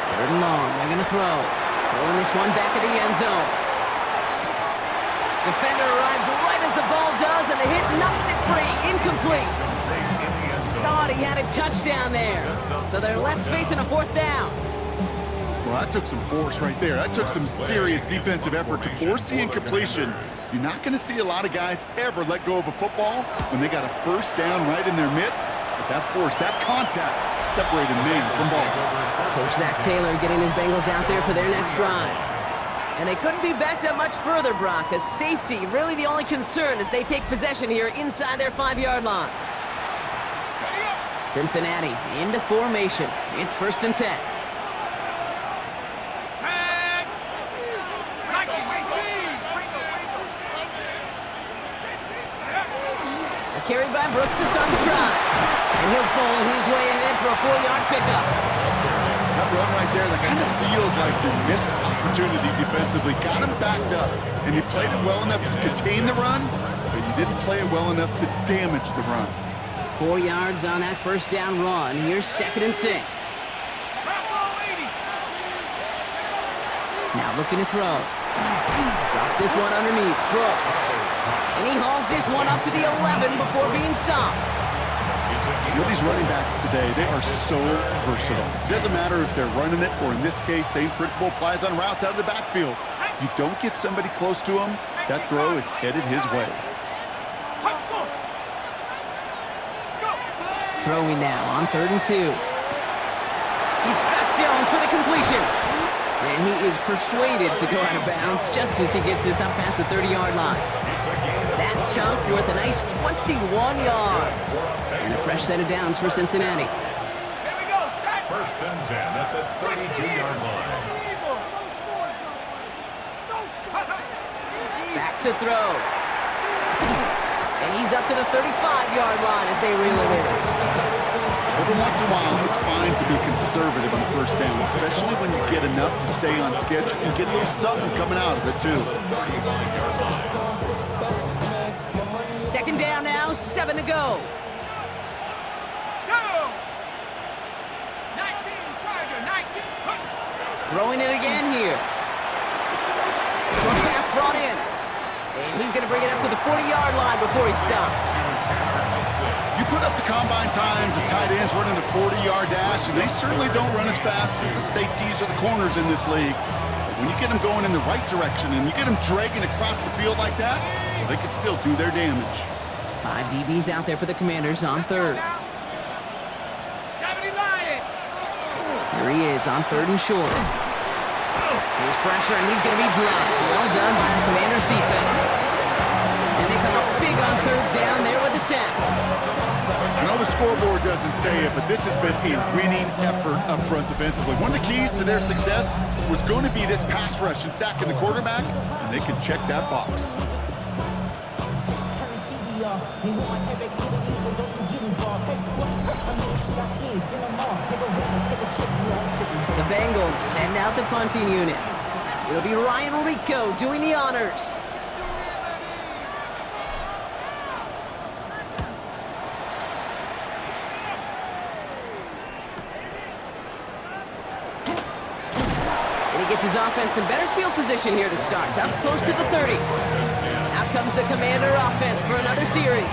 3rd and long. They're going to throw. Throwing this one back of the end zone. Defender arrives right as the ball does, and the hit knocks it free. Incomplete. Thought he had a touchdown there. So they're left facing a 4th down. Well, that took some force right there. That took some serious defensive effort to force the incompletion. You're not going to see a lot of guys ever let go of a football when they got a 1st down right in their midst. But that force, that contact, separated man from ball. Coach Zach Taylor getting his Bengals out there for their next drive. And they couldn't be backed up much further, Brock, as safety really the only concern as they take possession here inside their 5-yard line. Cincinnati into formation. It's 1st and 10. Carried by Brooks to start the drive. And he'll pull his way ahead for a 4-yard pickup. That run right there, that kind of feels like your missed opportunity defensively. Got him backed up, and you played it well enough to contain the run, but you didn't play it well enough to damage the run. 4 yards on that 1st down run. Here's 2nd and 6. Now looking to throw. Drops this one underneath. Brooks. And he hauls this one up to the 11 before being stopped. You know, these running backs today, they are so versatile. It doesn't matter if they're running it, or in this case, same principle applies on routes out of the backfield. You don't get somebody close to him, that throw is headed his way. Throwing now on 3rd and 2. He's got Jones for the completion. And he is persuaded to go out of bounds just as he gets this up past the 30-yard line. That chunk worth a nice 21 yards. And a fresh set of downs for Cincinnati. 1st and 10 at the 32-yard line. Back to throw. And he's up to the 35-yard line as they reel it in. Every once in a while, it's fine to be conservative on 1st down, especially when you get enough to stay on schedule and get a little something coming out of it, too. 2nd down now, 7 to go. Throwing it again here. Short pass brought in. And he's going to bring it up to the 40-yard line before he stops. You put up the combine times of tight ends running a 40-yard dash, and they certainly don't run as fast as the safeties or the corners in this league. But when you get them going in the right direction and you get them dragging across the field like that, they can still do their damage. 5 DBs out there for the Commanders on 3rd. Here he is on 3rd and short. Here's pressure, and he's going to be dropped. Well done by the Commanders' defense. And they come up big on 3rd down there with the sack. I know the scoreboard doesn't say it, but this has been a winning effort up front defensively. One of the keys to their success was going to be this pass rush and sacking the quarterback, and they can check that box. The Bengals send out the punting unit. It'll be Ryan Rico doing the honors. And he gets his offense in better field position here to start. It's up close to the 30. Out comes the Commander offense for another series.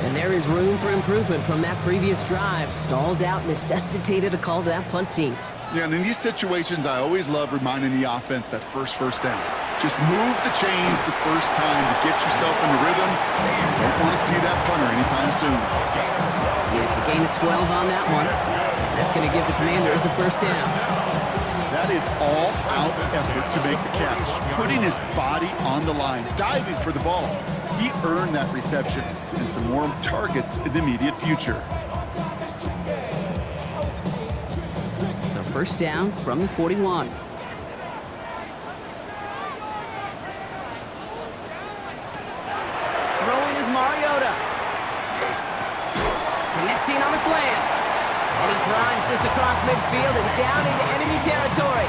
And there is room for improvement from that previous drive. Stalled out, necessitated a call to that punt team. Yeah, and in these situations, I always love reminding the offense that first down. Just move the chains the first time to get yourself in the rhythm. You don't want to see that punter anytime soon. Yeah, it's a gain of 12 on that one. That's going to give the Commanders a 1st down. That That is all-out effort to make the catch, putting his body on the line, diving for the ball. He earned that reception and some more targets in the immediate future. So first down from the 41. Throwing is Mariota. Connecting on the slant. And he drives this across midfield and down into enemy territory.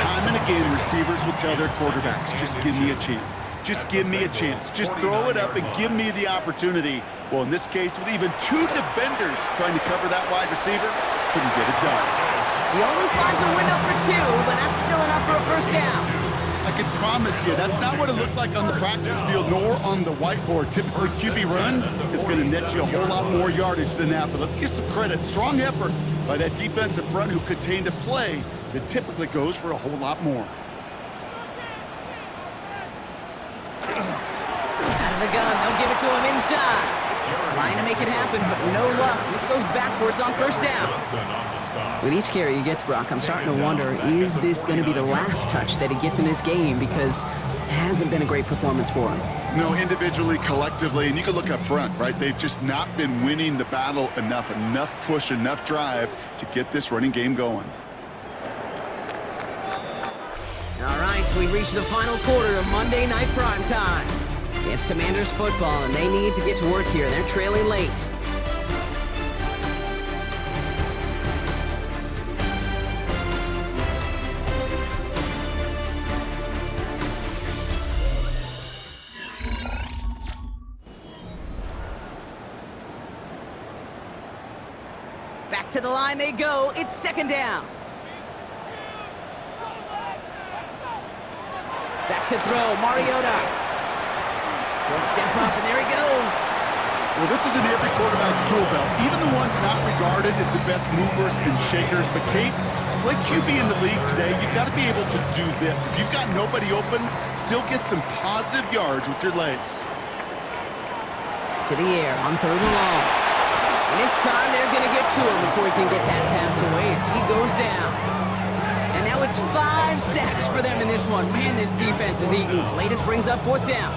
Time and again, receivers will tell their quarterbacks, just give me a chance. Just give me a chance. Just throw it up and give me the opportunity. Well, in this case, with even two defenders trying to cover that wide receiver, couldn't get it done. He only finds a window for two, but that's still enough for a first down. I can promise you, that's not what it looked like on the practice field, nor on the whiteboard. Typically, QB run is going to net you a whole lot more yardage than that, but let's give some credit. Strong effort by that defensive front who contained a play that typically goes for a whole lot more. Out of the gun, they'll give it to him inside. Trying to make it happen, but no luck. This goes backwards on first down. With each carry he gets, Brock, I'm starting to wonder, is this going to be the last touch that he gets in this game? Because it hasn't been a great performance for him. No, individually, collectively, and you can look up front, right? They've just not been winning the battle enough push, enough drive to get this running game going. All right, we reach the final quarter of Monday Night Primetime. It's Commanders football, and they need to get to work here. They're trailing late. Back to the line they go. It's second down. Back to throw, Mariota. He'll step up, and there he goes. Well, this is in every quarterback's tool belt, even the ones not regarded as the best movers and shakers. But, Kate, to play QB in the league today, you've got to be able to do this. If you've got nobody open, still get some positive yards with your legs. To the air on third and long. And this time, they're going to get to him before he can get that pass away as he goes down. And now it's 5 sacks for them in this one. Man, this defense is eating. Latest brings up fourth down.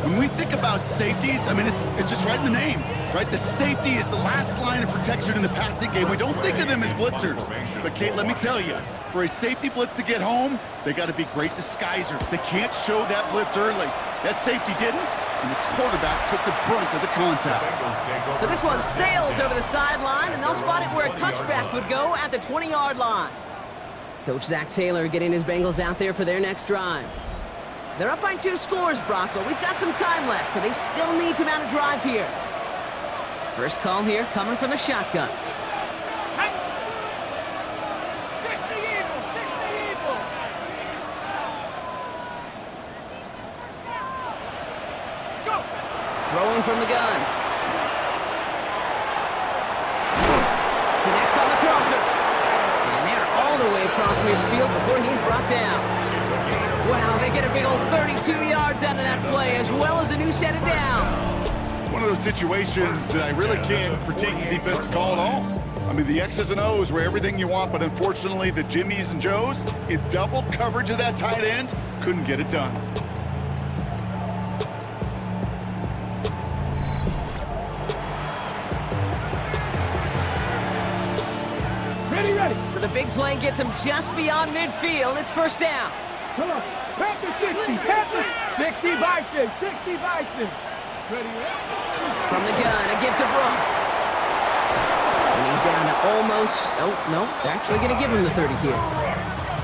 When we think about safeties, I mean, it's just right in the name, right? The safety is the last line of protection in the passing game. We don't think of them as blitzers. But, Kate, let me tell you, for a safety blitz to get home, they got to be great disguisers. They can't show that blitz early. That safety didn't, and the quarterback took the brunt of the contact. So this one sails over the sideline, and they'll spot it where a touchback would go at the 20-yard line. Coach Zach Taylor getting his Bengals out there for their next drive. They're up by 2 scores, Brock, but we've got some time left, so they still need to mount a drive here. First call here coming from the shotgun. 60 Eagles, 60 Eagles. Let's go. Throwing from the gun. Connects on the crosser. And they're all the way across midfield before he's brought down. Wow, they get a big old 32 yards out of that play, as well as a new set of downs. It's one of those situations that I really can't critique the defensive call at all. I mean, the X's and O's were everything you want, but unfortunately, the Jimmies and Joes, in double coverage of that tight end, couldn't get it done. Ready. So the big play gets him just beyond midfield. It's first down. Come on. Pepper 60. Pepper 60 Bison. 60 Bison. Ready. From the gun, a give to Brooks. And he's down to almost, no, they're actually going to give him the 30 here.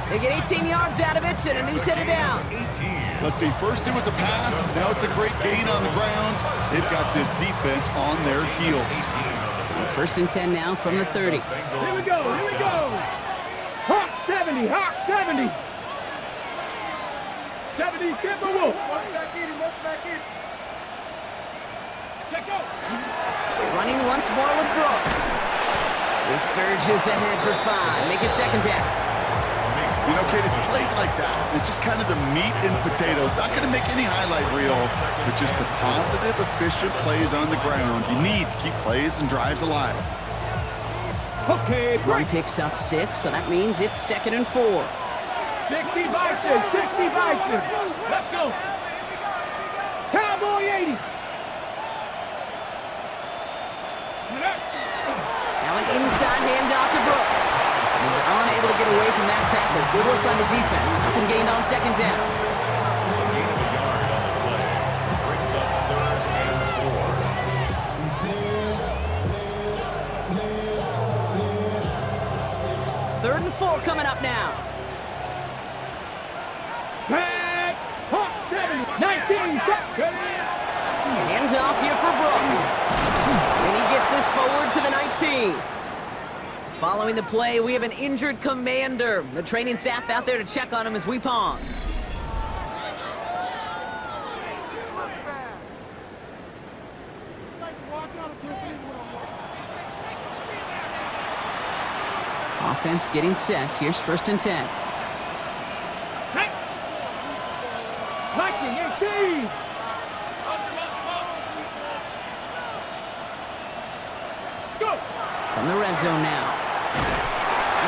They get 18 yards out of it and a new set of downs. Let's see, first it was a pass, now it's a great gain on the ground. They've got this defense on their heels. So first and 10 now from the 30. Here we go. Hawk 70. 70, Timberwolf. Back in. Check out. Running once more with Brooks. He surges ahead for 5. Make it second down. You know, Kate, it's plays like that. It's just kind of the meat and potatoes. Not going to make any highlight reel, but just the positive, efficient plays on the ground. You need to keep plays and drives alive. Okay, Run picks up 6, so that means it's 2nd and 4. 60 Bison, 60 Bison. Let's go. Cowboy 80. Now an inside handoff to Brooks. He's unable to get away from that tackle. Good work by the defense. Nothing gained on 2nd down. A gain of a yard on the play. Brings up 3rd and 4. 3rd and 4 coming up now. Back, hot 7, 19, Hands off here for Brooks. And he gets this forward to the 19. Following the play, we have an injured commander. The training staff out there to check on him as we pause. Offense getting set. Here's 1st and 10. Lightning 18. Let's go. From the red zone now.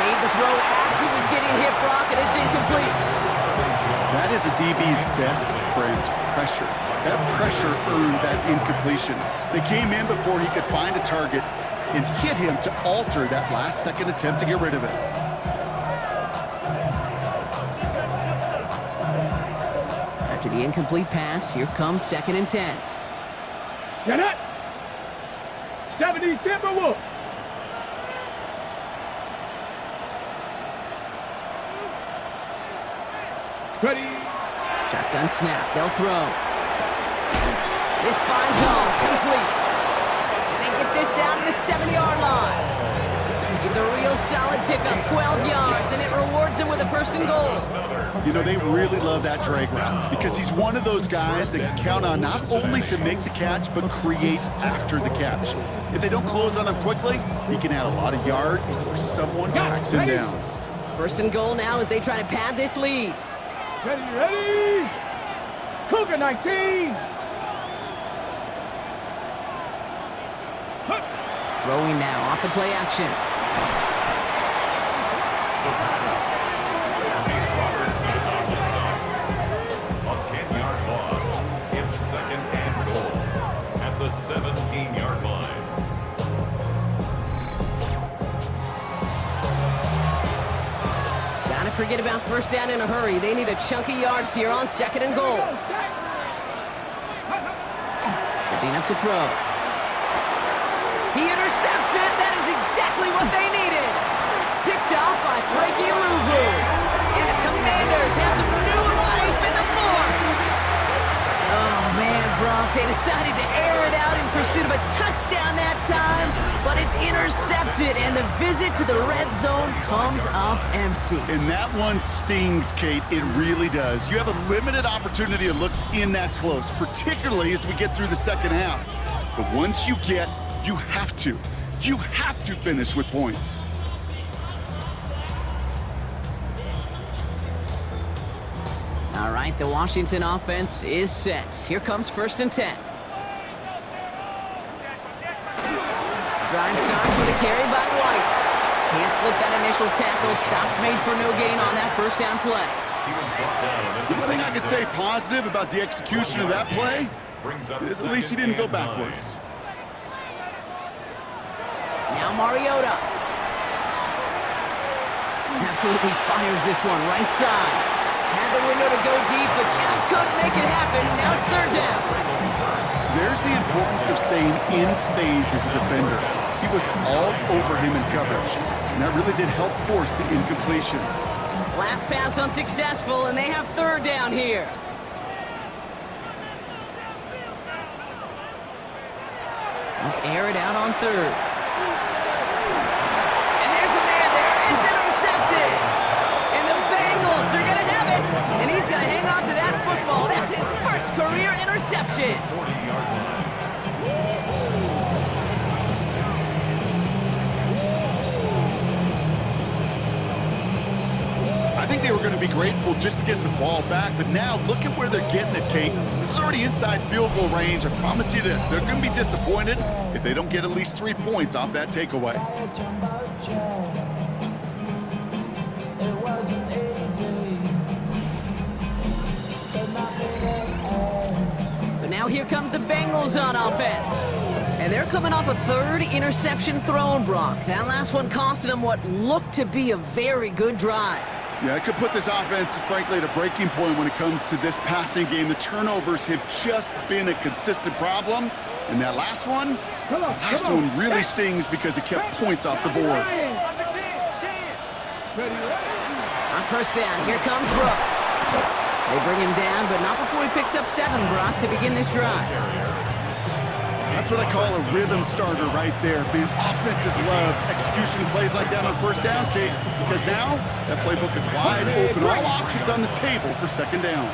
Made the throw as he was getting hit, Brock, and it's incomplete. That is a DB's best friend, pressure. That pressure earned that incompletion. They came in before he could find a target and hit him to alter that last-second attempt to get rid of it. After the incomplete pass, here comes 2nd and 10. Get it. 70 Timberwolves. Ready. Shotgun snap. They'll throw. This finds all. Complete. And they get this down to the 7-yard line. It's a real solid pickup. 12 yards, and it rewards him with a 1st and goal. You know, they really love that drag route because he's one of those guys that can count on not only to make the catch, but create after the catch. If they don't close on him quickly, he can add a lot of yards before someone tracks him down. 1st and goal now as they try to pad this lead. Ready, ready. Cougar 19. Throwing now off the play action. The pass. James Robertson on the stop. A 10-yard loss. It's 2nd and goal at the 17-yard line. Gotta forget about 1st down in a hurry. They need a chunky yards here on 2nd and goal. Setting up to throw. He intercepts it. That is exactly what they needed. Picked off by Frankie Louvu. And the Commanders have some new life in the 4th. Oh, man, Brock. They decided to air it out in pursuit of a touchdown that time, but it's intercepted, and the visit to the red zone comes up empty. And that one stings, Kate. It really does. You have a limited opportunity that looks in that close, particularly as we get through the 2nd half. But once you get, you have to finish with points. All right, the Washington offense is set. Here comes 1st and 10. Drive starts with a carry by White. Can't slip that initial tackle. Stops made for no gain on that 1st down play. He was brought down. The one thing I could say positive about the execution of that play is at least he didn't go backwards. Now Mariota. Absolutely fires this one right side. Had the window to go deep, but just couldn't make it happen. Now it's 3rd down. There's the importance of staying in phase as a defender. He was all over him in coverage, and that really did help force the incompletion. Last pass unsuccessful, and they have 3rd down here. They'll air it out on 3rd. And there's a man there. It's intercepted. And the Bengals are going to have it. And he's going to hang on to that football. That's his 1st career interception. 40-yard line. I think they were going to be grateful just to get the ball back, but now look at where they're getting it, Kate. This is already inside field goal range. I promise you this, they're going to be disappointed if they don't get at least 3 points off that takeaway. So now here comes the Bengals on offense. And they're coming off a third interception thrown, Brock. That last one costed them what looked to be a very good drive. Yeah, I could put this offense, frankly, at a breaking point when it comes to this passing game. The turnovers have just been a consistent problem. And that last one, really stings because it kept points off the board. On first down, here comes Brooks. They bring him down, but not before he picks up 7, Brock, to begin this drive. That's what I call a rhythm starter right there. Man, offenses love execution plays like that on first down, Kate, because now that playbook is wide open. All options on the table for second down.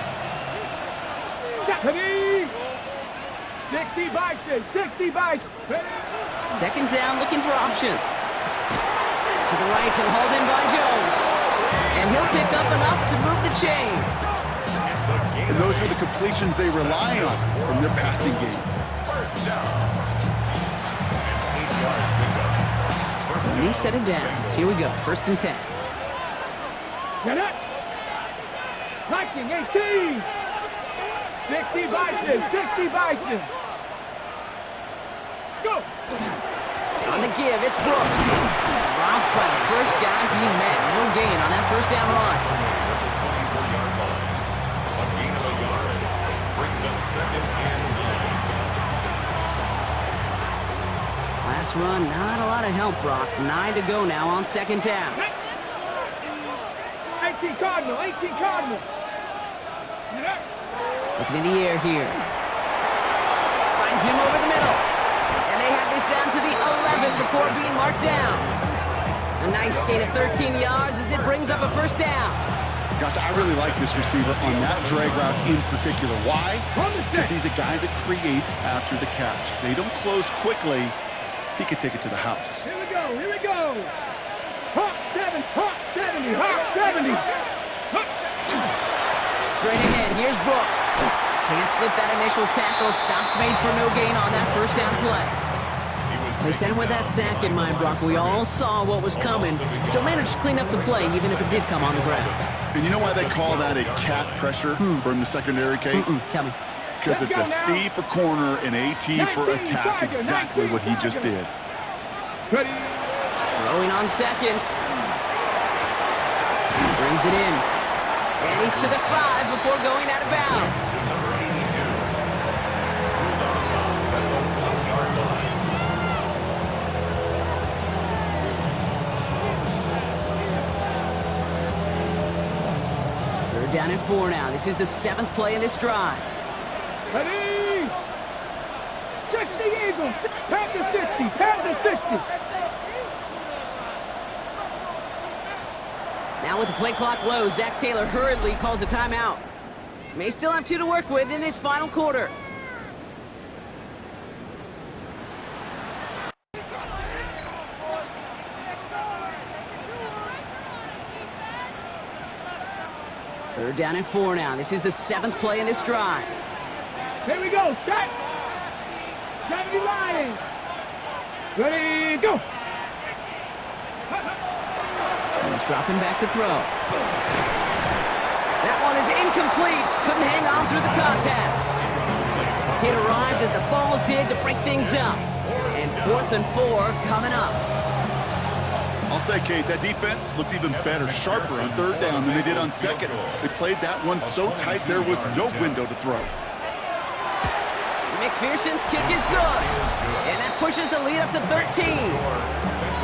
60 Bison, 60 Bison. Second down, looking for options. To the right and hauled in by Jones. And he'll pick up enough to move the chains. And those are the completions they rely on from their passing game. So a new set of downs. Here we go, 1st and 10. Get it. Liking 18. 60 Bison, 60 Bison. Let's go. On the give, it's Brooks. Dropped by the first guy he met. No gain on that first down run. A gain of a yard brings up 2nd and 9. Last run, not a lot of help, Brock. 9 to go now on 2nd down. 18 Cardinal, 18 Cardinal. Looking in the air here. Finds him over the middle. And they have this down to the 11 before being marked down. A nice gain of 13 yards as it brings up a first down. Gosh, I really like this receiver on that drag route in particular. Why? Because he's a guy that creates after the catch. They don't close quickly. He could take it to the house. Here we go, here we go. Hawk 7, Hawk 70, Hawk 70. Straight ahead, here's Brooks. Can't slip that initial tackle. Stops made for no gain on that first down play. They sent him with that sack in mind, Brock. We all saw what was coming, so managed to clean up the play even if it did come on the ground. And you know why they call that a cat pressure from the secondary, Kate? Tell me. Because it's a C for corner and a T for attack, exactly what he just did. Ready. Throwing on 2nd. Brings it in. And he's to the 5 before going out of bounds. Number 82. At the 1-yard line. Third down and 4 now. This is the 7th play in this drive. Ready. 60 Eagles. Panther 60. Panther 60. Now with the play clock low, Zach Taylor hurriedly calls a timeout. May still have 2 to work with in this final quarter. Third down and 4 now. This is the 7th play in this drive. Here we go. Set. 70 Lions. Ready, go. He's dropping back to throw. That one is incomplete. Couldn't hang on through the contact. It arrived as the ball did to break things up. And 4th and 4 coming up. I'll say, Kate, that defense looked even better, sharper on 3rd down than they did on 2nd. They played that one so tight there was no window to throw. McPherson's kick is good. And that pushes the lead up to 13.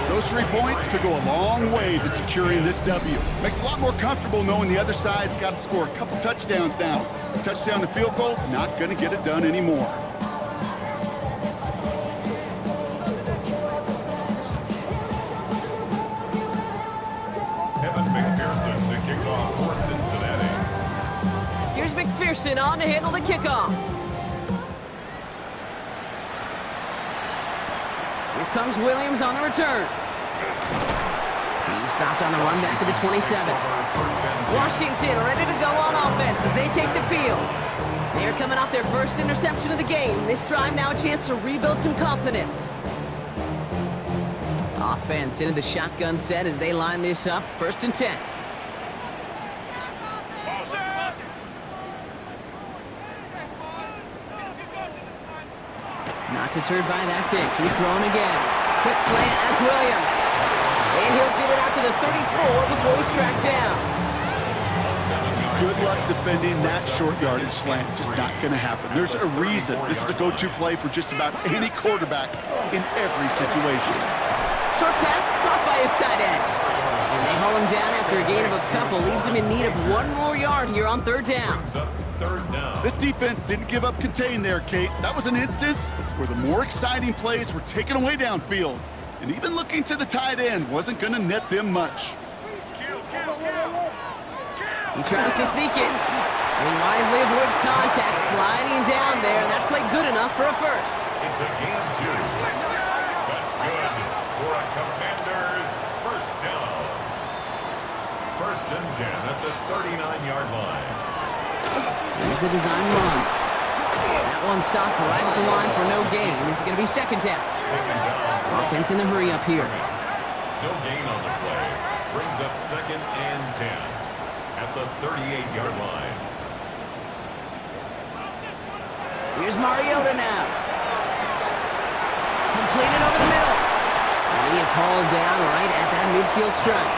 Those 3 points could go a long way to securing this W. Makes it a lot more comfortable knowing the other side's got to score a couple touchdowns now. A touchdown to field goals, not going to get it done anymore. McPherson to kick off for Cincinnati. Here's McPherson on to handle the kickoff. Here comes Williams on the return. He He's stopped on the run back at the 27. Washington ready to go on offense as they take the field. They're coming off their first interception of the game. This drive now a chance to rebuild some confidence. Offense into the shotgun set as they line this up. 1st and 10. Not deterred by that pick. He's throwing again. Quick slant. That's Williams. And he'll get it out to the 34 before he's tracked down. Good luck defending that short yardage slant. Just not going to happen. There's a reason this is a go-to play for just about any quarterback in every situation. Short pass caught by his tight end. And they haul him down after a gain of a couple. Leaves him in need of 1 more yard here on 3rd down. This defense didn't give up contain there, Kate. That was an instance where the more exciting plays were taken away downfield. And even looking to the tight end wasn't going to net them much. He tries to sneak it. And he wisely avoids contact, sliding down there. And that played good enough for a first. It's a game 2. That's good for a Commanders first down. 1st and 10 at the 39-yard line. Here's a design run. That one stopped right at the line for no gain. This is going to be 2nd down. Offense in the hurry up here. No gain on the play. Brings up 2nd and 10 at the 38-yard line. Here's Mariota now. Completed over the middle. And he is hauled down right at that midfield stripe.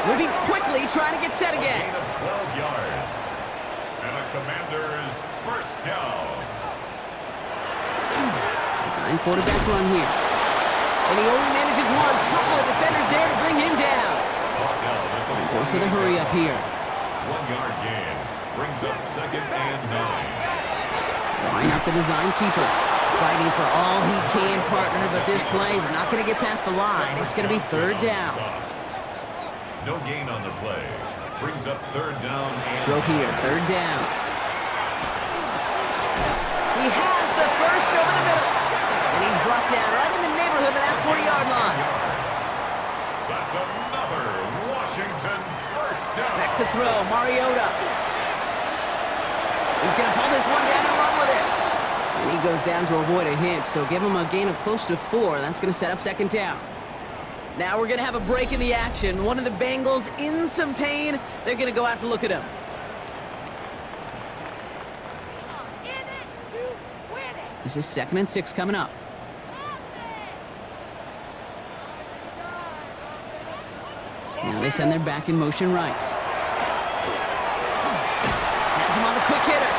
Moving quickly, trying to get set again. Gain of 12 yards. And a Commanders first down. Design quarterback run here. And he only manages one. Couple of defenders there to bring him down. And goes to the hurry up here. 1-yard gain. Brings up 2nd and 9. Line up the design keeper. Fighting for all he can, partner, but this play is not going to get past the line. It's going to be 3rd down. No gain on the play. Brings up 3rd down. Throw here, 3rd down. He has the first over the middle. And he's brought down right in the neighborhood of that 40-yard line. That's another Washington first down. Back to throw, Mariota. He's going to pull this one down and run with it. And he goes down to avoid a hit, so give him a gain of close to 4. That's going to set up 2nd down. Now we're going to have a break in the action. One of the Bengals in some pain. They're going to go out to look at him. This is 2nd and 6 coming up. Now they send their back in motion right. Has him on the quick hitter.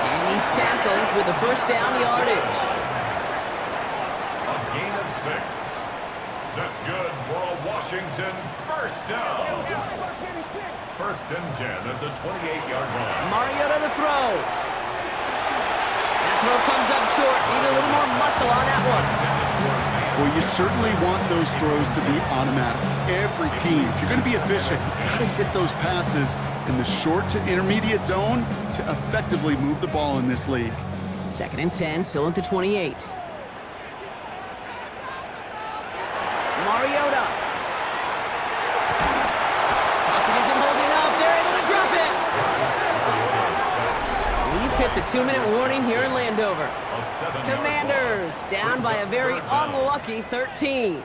And he's tackled with the first down yardage. A gain of 6. That's good for a Washington first down. 1st and 10 at the 28-yard line. Mariota to throw. That throw comes up short. Need a little more muscle on that one. Well, you certainly want those throws to be automatic. Every team, if you're going to be efficient, you've got to hit those passes in the short to intermediate zone to effectively move the ball in this league. 2nd and 10, still at the 28. Mariota. Pocket isn't holding up. They're able to drop it. We've hit the 2-minute warning here in Landover. Commanders down by a very unlucky 13.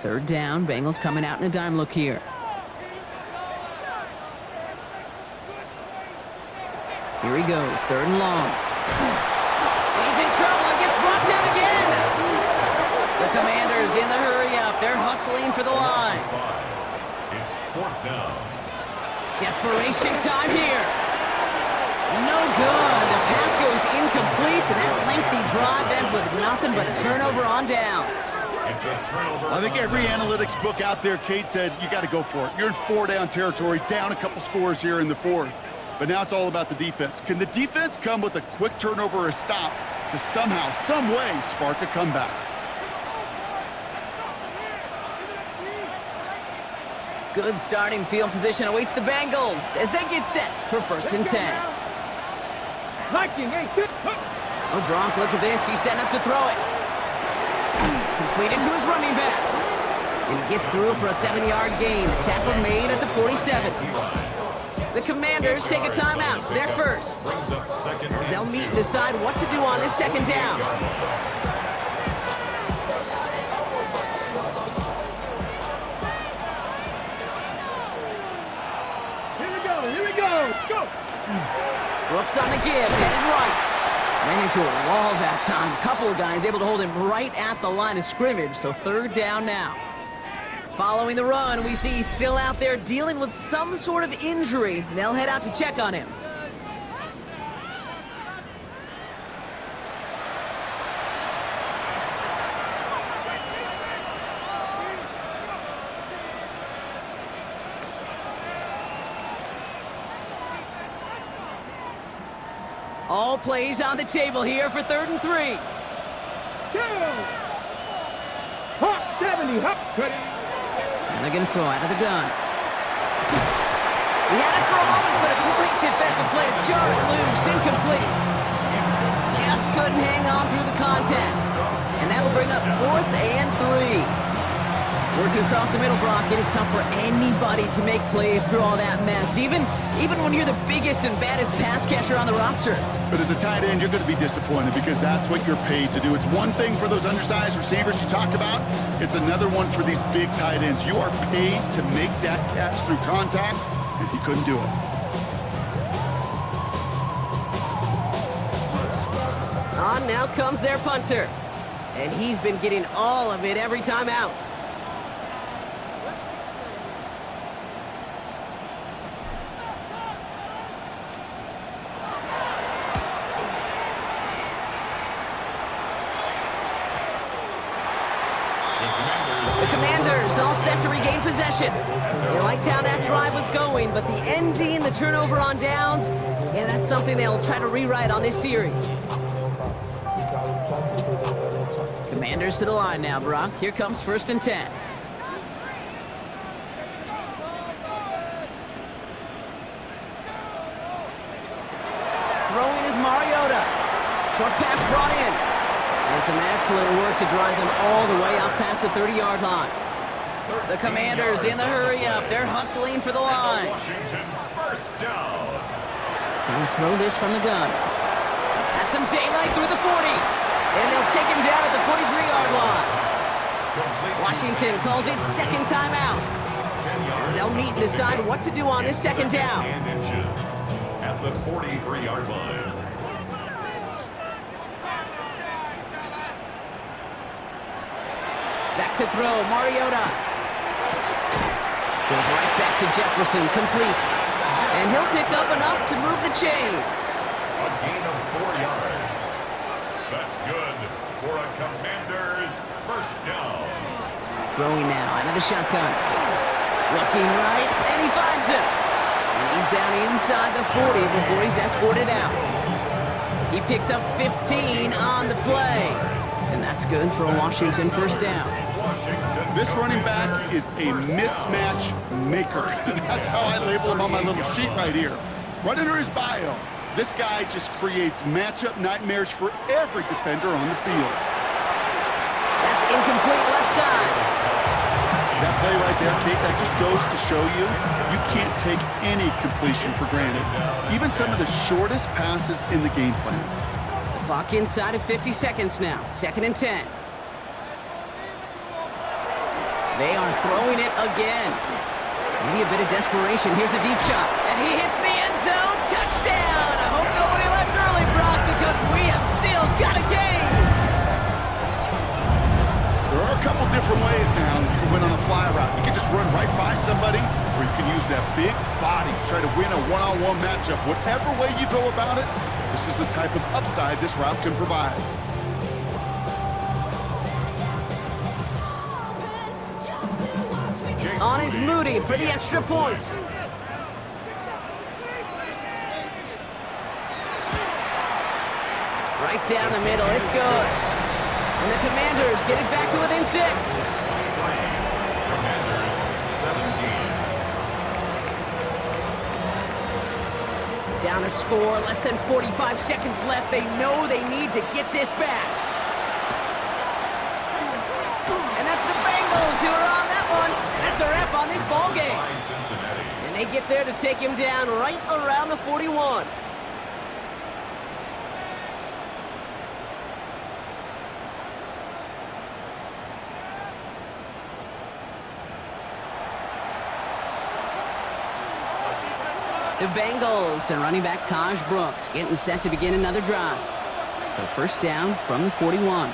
Third down, Bengals coming out in a dime look here. Here he goes, 3rd and long. He's in trouble and gets brought down again. The Commanders in the hurry up. They're hustling for the line. It's 4th down. Desperation time here. No good. The pass goes incomplete, and that lengthy drive ends with nothing but a turnover on downs. It's a turnover. I think every analytics book out there, Kate, said you got to go for it. You're in 4-down territory, down a couple scores here in the 4th. But now it's all about the defense. Can the defense come with a quick turnover or a stop to somehow, some way, spark a comeback? Good starting field position awaits the Bengals as they get set for 1st and 10. Oh, Gronk, look at this. He's setting up to throw it. Completed to his running back. And he gets through for a 7-yard gain. The tackle made at the 47. The Commanders take a timeout. They're first. As they'll meet and decide what to do on this second down. Here we go. Go. Brooks on the give, headed right. Ran into a wall that time. A couple of guys able to hold him right at the line of scrimmage, so third down now. Following the run, we see he's still out there dealing with some sort of injury. They'll head out to check on him. All plays on the table here for 3rd and 3. Hop, 70, hop, cut it. And they're going to throw out of the gun. He had it for a moment, but a great defensive play to jar it loose. Incomplete. Just couldn't hang on through the contact. And that will bring up 4th and 3. Working across the middle, Brock, it is tough for anybody to make plays through all that mess, even when you're the biggest and baddest pass catcher on the roster. But as a tight end, you're going to be disappointed because that's what you're paid to do. It's one thing for those undersized receivers you talk about. It's another one for these big tight ends. You are paid to make that catch through contact, and he couldn't do it. On now comes their punter. And he's been getting all of it every time out. The Commanders all set to regain possession. They liked how that drive was going, but the ending, the turnover on downs, yeah, that's something they'll try to rewrite on this series. Commanders to the line now, Brock. Here comes 1st and 10. Throwing is Mariota. Short pass brought in. And some excellent work to drive them all the way out past the 30-yard line. The Commanders in the hurry-up. They're hustling for the line. Washington, first down. Trying to throw this from the gun. Has some daylight through the 40. And they'll take him down at the 43-yard line. Washington calls it second timeout. As they'll meet and decide what to do on this second down. At the 43-yard line. Back to throw, Mariota. Goes right back to Jefferson, complete. And he'll pick up enough to move the chains. A gain of 4 yards. That's good for a Commanders first down. Throwing now out of the shotgun. Looking right, and he finds him. And he's down inside the 40 before he's escorted out. He picks up 15 on the play. And that's good for a Washington first down. This running back is a mismatch maker. That's how I label him on my little sheet right here. Right under his bio, this guy just creates matchup nightmares for every defender on the field. That's incomplete left side. That play right there, Kate, that just goes to show you, you can't take any completion for granted. Even some of the shortest passes in the game plan. The clock inside of 50 seconds now. 2nd and 10. They are throwing it again. Maybe a bit of desperation. Here's a deep shot. And he hits the end zone. Touchdown! I hope nobody left early, Brock, because we have still got a game. There are a couple different ways now you can win on a fly route. You can just run right by somebody, or you can use that big body, try to win a one-on-one matchup. Whatever way you go about it, this is the type of upside this route can provide. On is Moody for the extra point. Right down the middle, it's good. And the Commanders get it back to within 6. Commanders 17. Down a score, less than 45 seconds left. They know they need to get this back. And that's the Bengals who are on that one. That's a wrap on this ball game. And they get there to take him down right around the 41. The Bengals and running back Taj Brooks getting set to begin another drive. So first down from the 41.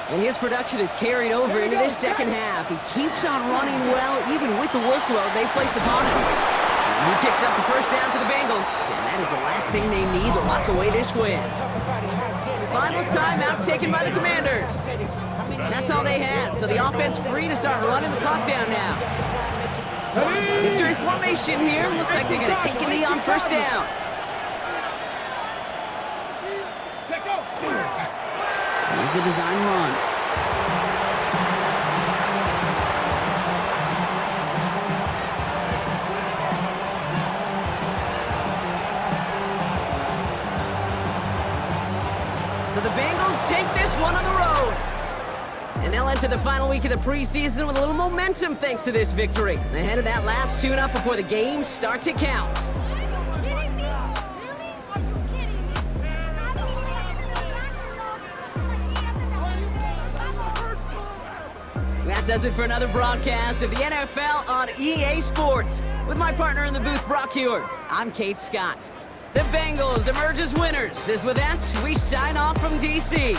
And his production is carried over into this second half. He keeps on running well, even with the workload they placed upon him. And he picks up the first down for the Bengals, and that is the last thing they need to lock away this win. Final timeout taken by the Commanders. That's all they had, so the offense free to start running the clock down now. Victory formation here. Looks like they're going to take a knee on first down. Here's a design run. So the Bengals take this one on the road. And they'll enter the final week of the preseason with a little momentum thanks to this victory. Ahead of that last tune-up before the games start to count. That does it for another broadcast of the NFL on EA Sports. With my partner in the booth, Brock Huard, I'm Kate Scott. The Bengals emerge as winners. As with that, we sign off from D.C.